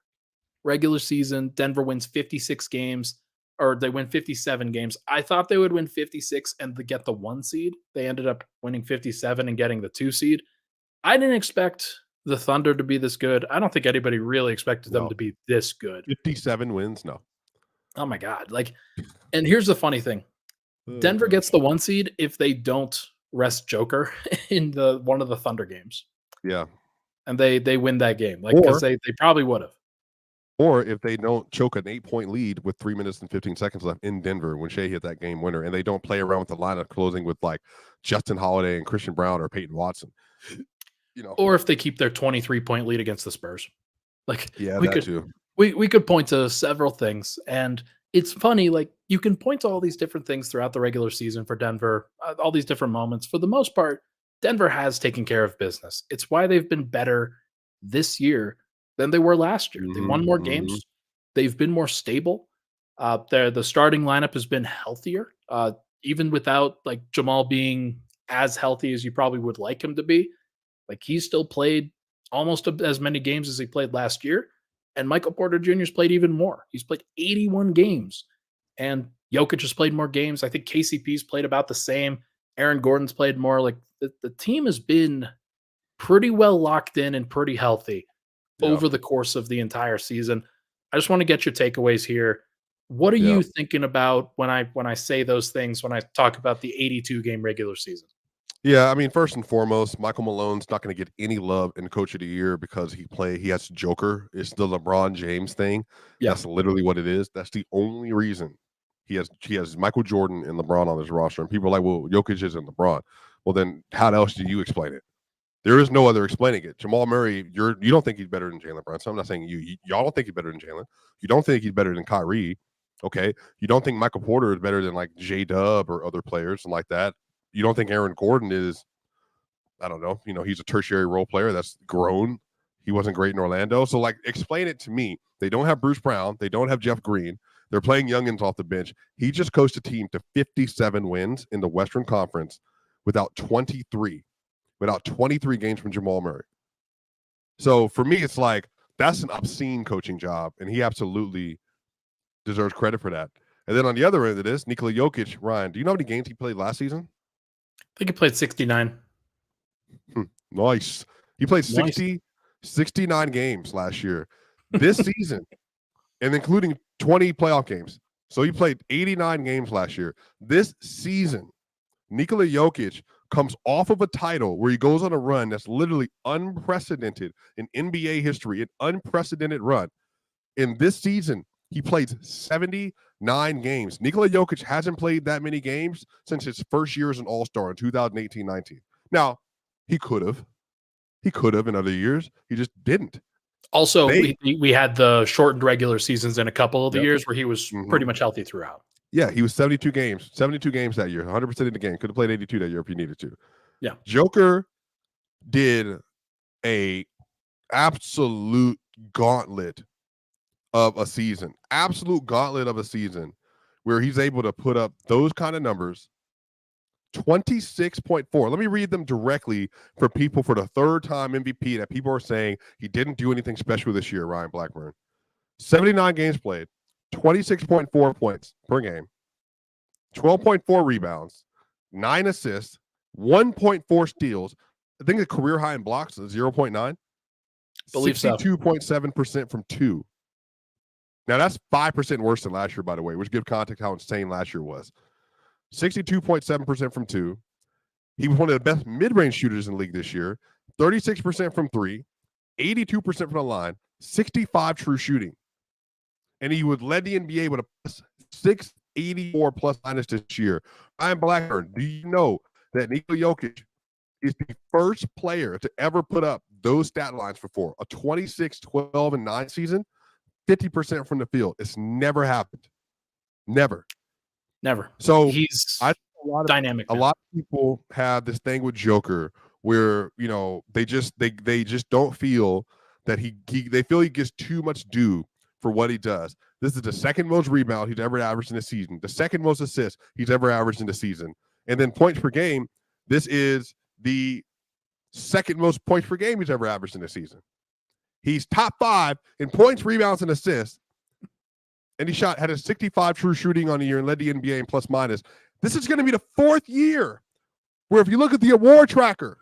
Regular season, Denver wins 56 games, or they win 57 games. I thought they would win 56 and get the 1 seed. They ended up winning 57 and getting the 2 seed. I didn't expect the Thunder to be this good. I don't think anybody really expected them to be this good. 57 wins? No. Oh my God. And here's the funny thing. Denver gets the 1 seed if they don't rest Joker in one of the Thunder games. Yeah. And they win that game. Because they probably would have. Or if they don't choke an 8-point lead with 3 minutes and 15 seconds left in Denver when Shea hit that game winner, and they don't play around with the lineup closing with like Justin Holiday and Christian Brown or Peyton Watson. Or if they keep their 23-point lead against the Spurs. Too. We could point to several things, and it's funny, you can point to all these different things throughout the regular season for Denver, all these different moments. For the most part, Denver has taken care of business. It's why they've been better this year than they were last year. They won more games. They've been more stable. The starting lineup has been healthier, even without Jamal being as healthy as you probably would like him to be. He's still played almost as many games as he played last year. And Michael Porter Jr. has played even more. He's played 81 games. And Jokic has played more games. I think KCP's played about the same. Aaron Gordon's played more. The team has been pretty well locked in and pretty healthy over the course of the entire season. I just want to get your takeaways here. What are you thinking about when I say those things, when I talk about the 82-game regular season? Yeah, I mean, first and foremost, Michael Malone's not going to get any love in Coach of the Year because he has Joker. It's the LeBron James thing. Yeah. That's literally what it is. That's the only reason he has Michael Jordan and LeBron on his roster. And people are like, well, Jokic isn't LeBron. Well, then how else do you explain it? There is no other explaining it. Jamal Murray, you don't think he's better than Jalen Brunson. I'm not saying y'all don't think he's better than Jalen. You don't think he's better than Kyrie. Okay. You don't think Michael Porter is better than J-Dub or other players and like that. You don't think Aaron Gordon is, I don't know, he's a tertiary role player that's grown. He wasn't great in Orlando. So explain it to me. They don't have Bruce Brown. They don't have Jeff Green. They're playing youngins off the bench. He just coached a team to 57 wins in the Western Conference without 23 games from Jamal Murray. So for me, it's That's an obscene coaching job, and he absolutely deserves credit for that. And then on the other end of this, Nikola Jokic, Ryan, do you know how many games he played last season? I think he played 69. Nice. He played Nice. 69 games last year. This season, and including 20 playoff games. So he played 89 games last year. This season, Nikola Jokic comes off of a title where he goes on a run that's literally unprecedented in NBA history, an unprecedented run. In this season, he played 79 games. Nikola Jokic hasn't played that many games since his first year as an All-Star in 2018-19. Now, he could have in other years. He just didn't. Also, we had the shortened regular seasons in a couple of the years where he was Mhm. pretty much healthy throughout. Yeah, he was 72 games that year, 100% of the game. Could have played 82 that year if he needed to. Yeah. Joker did a absolute gauntlet of a season, where he's able to put up those kind of numbers. 26.4. Let me read them directly for people for the third time MVP that people are saying he didn't do anything special this year, Ryan Blackburn. 79 games played, 26.4 points per game, 12.4 rebounds, 9 assists, 1.4 steals. I think the career high in blocks is 0.9. Believe so. 62.7% from 2. Now that's 5% worse than last year, by the way, which gives context how insane last year was. 62.7% from 2. He was one of the best mid-range shooters in the league this year. 36% from 3, 82% from the line, 65 true shooting. And he would lead the NBA with a 684 plus minus this year. Ryan Blackburn, do you know that Nikola Jokic is the first player to ever put up those stat lines before? A 26, 12, and 9 season, 50% from the field. It's never happened. Never. So he's dynamic. A lot of people have this thing with Joker where, they just don't feel that they feel he gets too much due for what he does. This is the second most rebound he's ever averaged in a season, the second most assists he's ever averaged in a season. And then points per game, this is the second most points per game he's ever averaged in a season. He's top 5 in points, rebounds, and assists. And he had a 65 true shooting on the year and led the NBA in plus minus. This is going to be the 4th year where, if you look at the award tracker,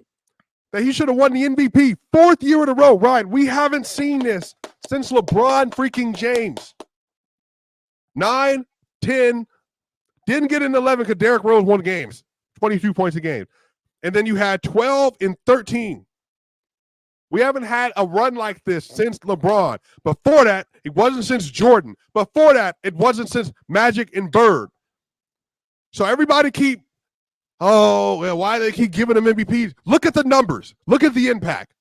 that he should have won the MVP 4th year in a row. Ryan, we haven't seen this since LeBron freaking James. 9, 10, didn't get in 11 because Derrick Rose won games, 22 points a game. And then you had 12 and 13. We haven't had a run like this since LeBron. Before that, it wasn't since Jordan. Before that, it wasn't since Magic and Bird. So everybody why do they keep giving them MVPs? Look at the numbers. Look at the impact.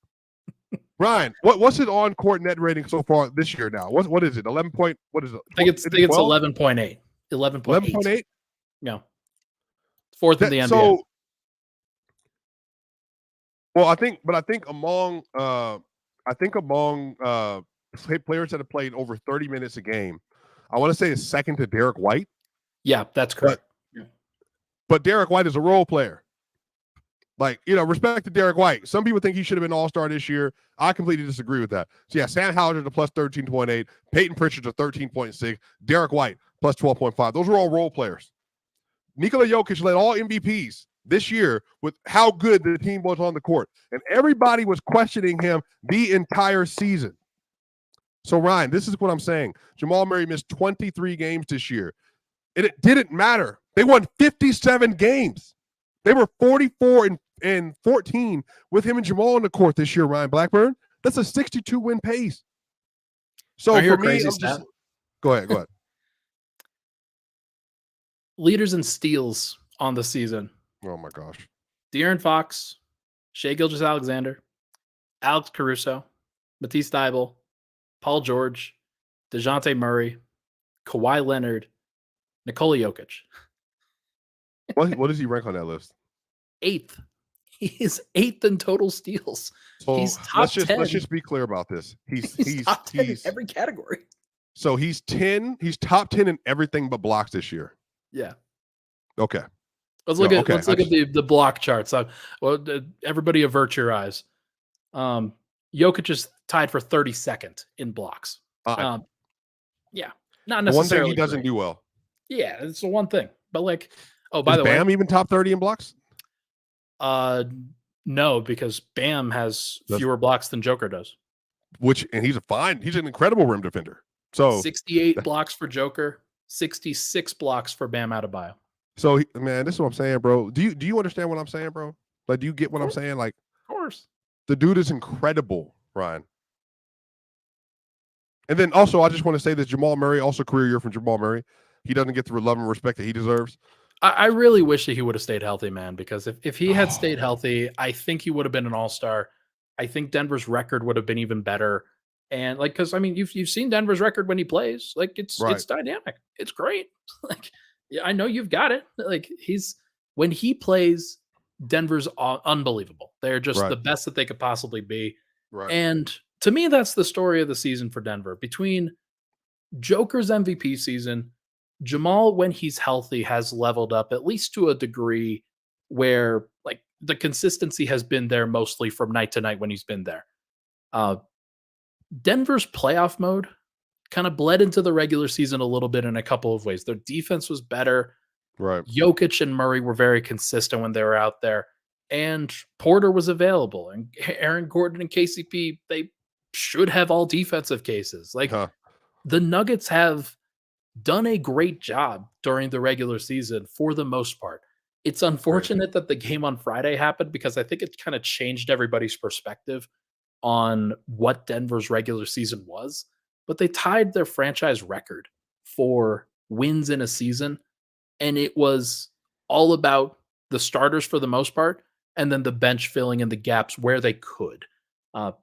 Ryan, what's his on-court net rating so far this year now? What is it? 11 point, what is it? I think it's 11.8. 11.8. Yeah. 4th in the NBA. So, well, I think among players that have played over 30 minutes a game, I want to say it's second to Derek White. Yeah, that's correct. But Derek White is a role player. Respect to Derek White. Some people think he should have been All-Star this year. I completely disagree with that. So, yeah, Sam Howard's a plus 13.8. Peyton Pritchard's a 13.6. Derek White plus 12.5. Those are all role players. Nikola Jokic led all MVPs this year with how good the team was on the court. And everybody was questioning him the entire season. So, Ryan, this is what I'm saying. Jamal Murray missed 23 games this year. And it didn't matter. They won 57 games. They were 44 and 14 with him and Jamal on the court this year, Ryan Blackburn. That's a 62-win pace. So for me, go ahead. Leaders in steals on the season. Oh, my gosh. De'Aaron Fox, Shai Gilgeous-Alexander, Alex Caruso, Matisse Thybulle, Paul George, DeJounte Murray, Kawhi Leonard, Nikola Jokic. What does he rank on that list? 8th. He is 8th in total steals. So he's top 10. Let's just be clear about this. He's top 10 in every category. So he's top 10 in everything but blocks this year. Yeah. Okay. Let's look at the block charts. Everybody avert your eyes. Jokic is tied for 32nd in blocks. Yeah, not the one thing necessarily he doesn't great. do well. Yeah, it's the one thing. But like, oh, by Is the Bam way, even top 30 in blocks? no, because Bam has That's- fewer blocks than Joker does. And he's an incredible rim defender. So 68 blocks for Joker, 66 blocks for Bam Adebayo. So man, this is what I'm saying, bro. Do you understand what I'm saying, bro? Like, do you get what I'm saying? Like, Of course. the dude is incredible, Ryan. And then also, I just want to say that Jamal Murray, also career year from Jamal Murray. He doesn't get the love and respect that he deserves. I really wish that he would have stayed healthy, man, because if he had stayed healthy, I think he would have been an all-star. I think Denver's record would have been even better. And like, because I mean, you've seen Denver's record when he plays. Like, it's dynamic. It's great. Like, yeah, I know you've got it. Like, when he plays, Denver's unbelievable. They're just the best that they could possibly be. Right. And to me, that's the story of the season for Denver. Between Joker's MVP season, Jamal, when he's healthy, has leveled up at least to a degree where like the consistency has been there mostly from night to night when he's been there. Denver's playoff mode kind of bled into the regular season a little bit in a couple of ways. Their defense was better. Right. Jokic and Murray were very consistent when they were out there. And Porter was available. And Aaron Gordon and KCP, they should have all defensive cases. Like, the Nuggets have done a great job during the regular season for the most part. It's unfortunate that the game on Friday happened because I think it kind of changed everybody's perspective on what Denver's regular season was. But they tied their franchise record for wins in a season. And it was all about the starters for the most part, and then the bench filling in the gaps where they could.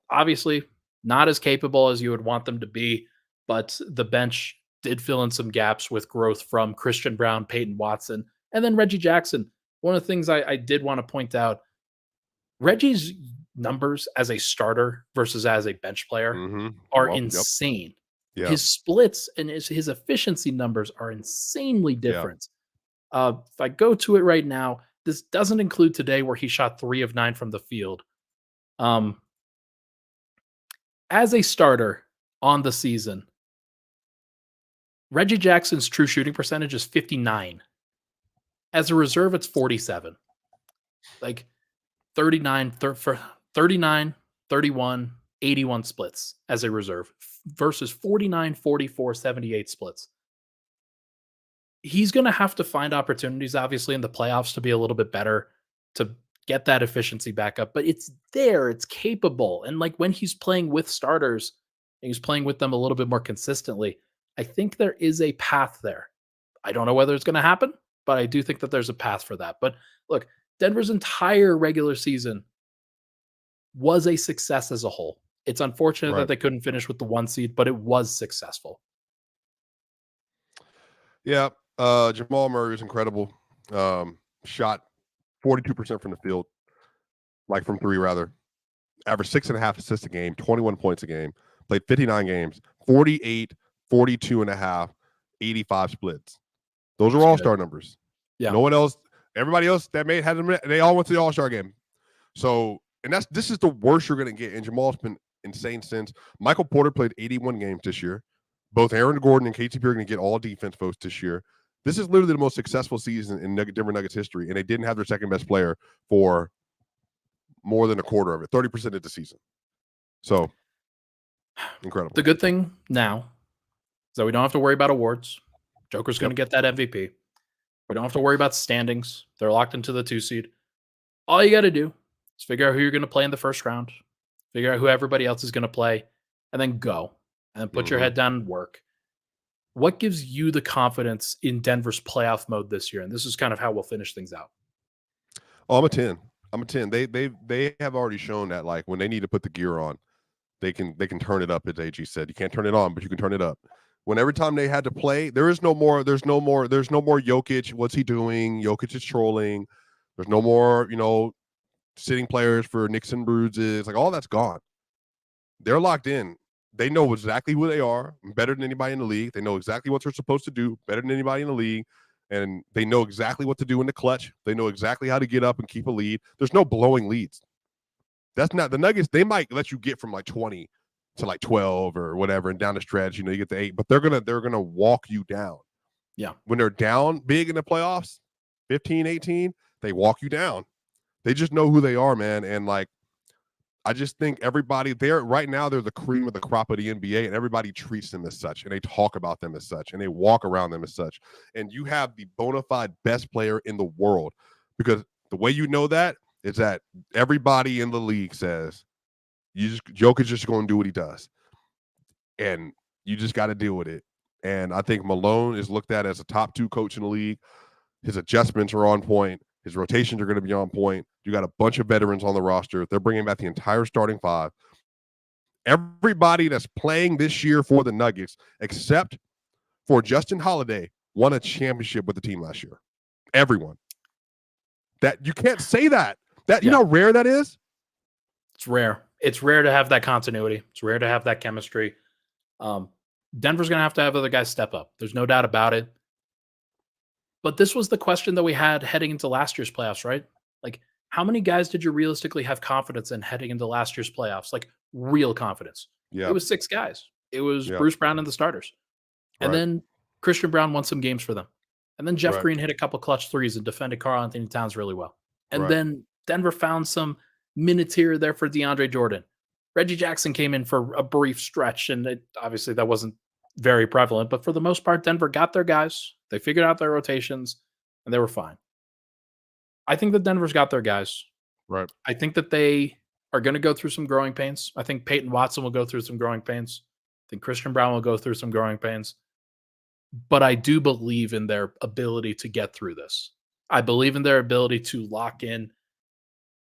Obviously, not as capable as you would want them to be, but the bench did fill in some gaps with growth from Christian Brown, Peyton Watson, and then Reggie Jackson. One of the things I did want to point out, Reggie's numbers as a starter versus as a bench player are insane. Yeah. His splits and his efficiency numbers are insanely different. If I go to it right now, this doesn't include today where he shot 3 of 9 from the field. As a starter on the season, Reggie Jackson's true shooting percentage is 59. As a reserve, it's 47. Like 39, 31, 81 splits as a reserve versus 49, 44, 78 splits. He's going to have to find opportunities, obviously, in the playoffs to be a little bit better, to get that efficiency back up. But it's there. It's capable. And like when he's playing with starters, and he's playing with them a little bit more consistently, I think there is a path there. I don't know whether it's going to happen, but I do think that there's a path for that. But look, Denver's entire regular season was a success as a whole. It's unfortunate that they couldn't finish with the 1 seed, but it was successful. Yeah. Jamal Murray was incredible. Shot 42% from the field, like from 3 rather. Averaged 6.5 assists a game, 21 points a game. Played 59 games, 48, 42.5, 85 splits. Those are all-star numbers. Yeah. No one else, everybody else that had them, they all went to the all-star game. So, and this is the worst you're going to get. And Jamal's been insane since. Michael Porter played 81 games this year. Both Aaron Gordon and KCP are going to get all defense votes this year. This is literally the most successful season in Denver Nuggets history, and they didn't have their second best player for more than a quarter of it, 30% of the season. So, incredible. The good thing now is that we don't have to worry about awards. Joker's going to get that MVP. We don't have to worry about standings. They're locked into the 2 seed. All you got to do is figure out who you're going to play in the first round, figure out who everybody else is going to play, and then go. And then put your head down and work. What gives you the confidence in Denver's playoff mode this year? And this is kind of how we'll finish things out. Oh, I'm a 10. I'm a 10. They have already shown that, like, when they need to put the gear on, they can turn it up, as AG said. You can't turn it on, but you can turn it up. When every time they had to play, there's no more Jokic. What's he doing? Jokic is trolling. There's no more, sitting players for nicks and bruises. Like, all that's gone. They're locked in. They know exactly who they are, better than anybody in the league. They know exactly what they're supposed to do, better than anybody in the league. And they know exactly what to do in the clutch. They know exactly how to get up and keep a lead. There's no blowing leads. That's not the Nuggets. They might let you get from like 20 to like 12 or whatever, and down the stretch, you get the 8, but they're gonna walk you down. Yeah. When they're down big in the playoffs, 15, 18, they walk you down. They just know who they are, man. And like, I just think everybody there right now, they're the cream of the crop of the NBA, and everybody treats them as such, and they talk about them as such, and they walk around them as such. And you have the bona fide best player in the world, because the way you know that is that everybody in the league says Jokic just going to do what he does, and you just got to deal with it. And I think Malone is looked at as a top 2 coach in the league. His adjustments are on point. His rotations are going to be on point. You got a bunch of veterans on the roster. They're bringing back the entire starting 5. Everybody that's playing this year for the Nuggets, except for Justin Holiday, won a championship with the team last year. Everyone. That you can't say that. You know how rare that is? It's rare. It's rare to have that continuity. It's rare to have that chemistry. Denver's going to have other guys step up. There's no doubt about it. But this was the question that we had heading into last year's playoffs, right? Like, how many guys did you realistically have confidence in heading into last year's playoffs? Like, real confidence. Yeah. It was 6 guys. It was Bruce Brown and the starters. And then Christian Brown won some games for them. And then Jeff Green hit a couple clutch threes and defended Karl Anthony Towns really well. And then Denver found some minutes here or there for DeAndre Jordan. Reggie Jackson came in for a brief stretch, and obviously that wasn't very prevalent. But for the most part, Denver got their guys. They figured out their rotations, and they were fine. I think that Denver's got their guys. Right. I think that they are going to go through some growing pains. I think Peyton Watson will go through some growing pains. I think Christian Brown will go through some growing pains. But I do believe in their ability to get through this. I believe in their ability to lock in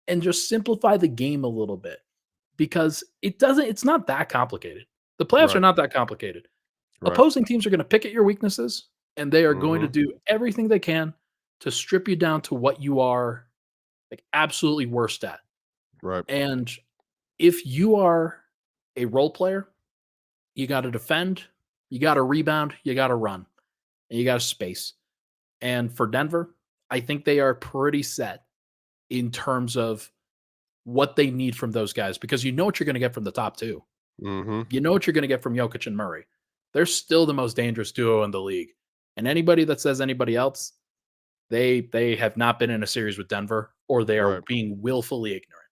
and just simplify the game a little bit, because it's not that complicated. The playoffs are not that complicated. Opposing teams are going to pick at your weaknesses, and they are going to do everything they can to strip you down to what you are like absolutely worst at. Right. And if you are a role player, you got to defend, you got to rebound, you got to run, and you got to space. And for Denver, I think they are pretty set in terms of what they need from those guys, because you know what you're going to get from the top 2. You know what you're going to get from Jokic and Murray. They're still the most dangerous duo in the league. And anybody that says anybody else, they have not been in a series with Denver, or they are being willfully ignorant.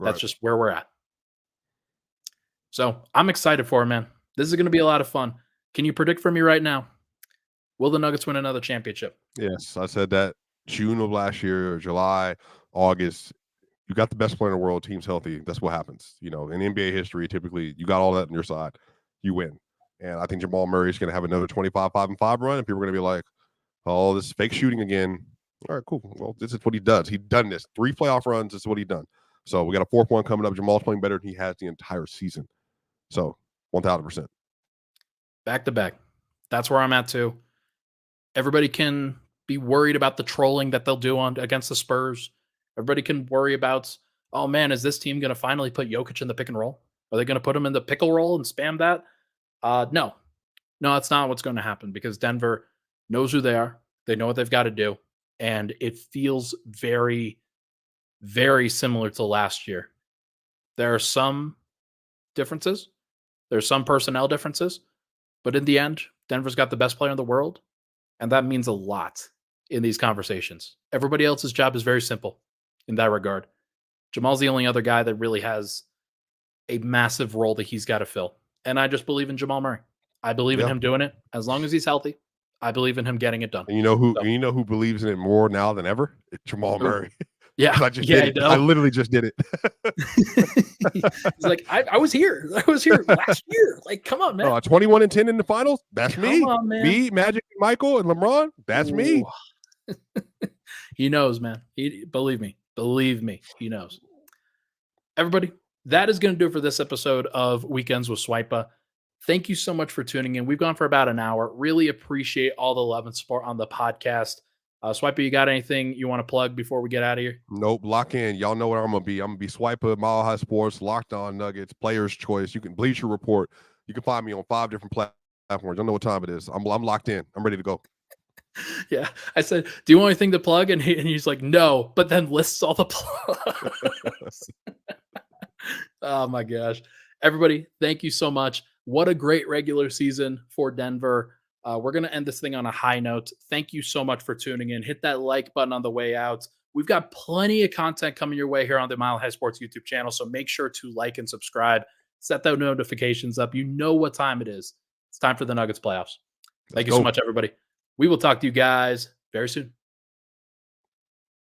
That's just where we're at. So I'm excited for it, man. This is going to be a lot of fun. Can you predict for me right now? Will the Nuggets win another championship? Yes, I said that June of last year, or July, August. You got the best player in the world, team's healthy. That's what happens. In NBA history, typically, you got all that on your side, you win. And I think Jamal Murray is going to have another 25-5-5 run, and people are going to be like, oh, this is fake shooting again. All right, cool. Well, this is what he does. He's done this. 3 playoff runs. This is what he's done. So we got a 4th one coming up. Jamal's playing better than he has the entire season. So 1,000%. Back to back. That's where I'm at too. Everybody can be worried about the trolling that they'll do against the Spurs. Everybody can worry about, oh man, is this team going to finally put Jokic in the pick and roll? Are they going to put him in the pickle roll and spam that? No, that's not what's going to happen, because Denver knows who they are. They know what they've got to do. And it feels very, very similar to last year. There are some differences. There's some personnel differences. But in the end, Denver's got the best player in the world. And that means a lot in these conversations. Everybody else's job is very simple in that regard. Jamal's the only other guy that really has a massive role that he's got to fill. And I just believe in Jamal Murray. I believe in him doing it. As long as he's healthy, I believe in him getting it done. And you know who believes in it more now than ever? It's Jamal Murray. Yeah. I just did it. I literally just did it. He's like, I was here. I was here last year. Like, come on, man. 21-10 in the finals. That's me. On, man. Me, Magic, Michael, and LeBron. That's me. He knows, man. Believe me, he knows. Everybody, that is going to do it for this episode of Weekends with Swipa. Thank you so much for tuning in. We've gone for about an hour. Really appreciate all the love and support on the podcast. Swipa, you got anything you want to plug before we get out of here? Nope. Lock in. Y'all know where I'm going to be. I'm going to be Swipa, Mile High Sports, Locked On Nuggets, Player's Choice. You can Bleacher Report. You can find me on 5 different platforms. I know what time it is. I'm locked in. I'm ready to go. Yeah. I said, do you want anything to plug? And he's like, no, but then lists all the plugs. Oh my gosh. Everybody, thank you so much. What a great regular season for Denver. We're going to end this thing on a high note. Thank you so much for tuning in. Hit that like button on the way out. We've got plenty of content coming your way here on the Mile High Sports YouTube channel. So make sure to like and subscribe. Set those notifications up. You know what time it is. It's time for the Nuggets playoffs. Thank you so much, everybody. We will talk to you guys very soon.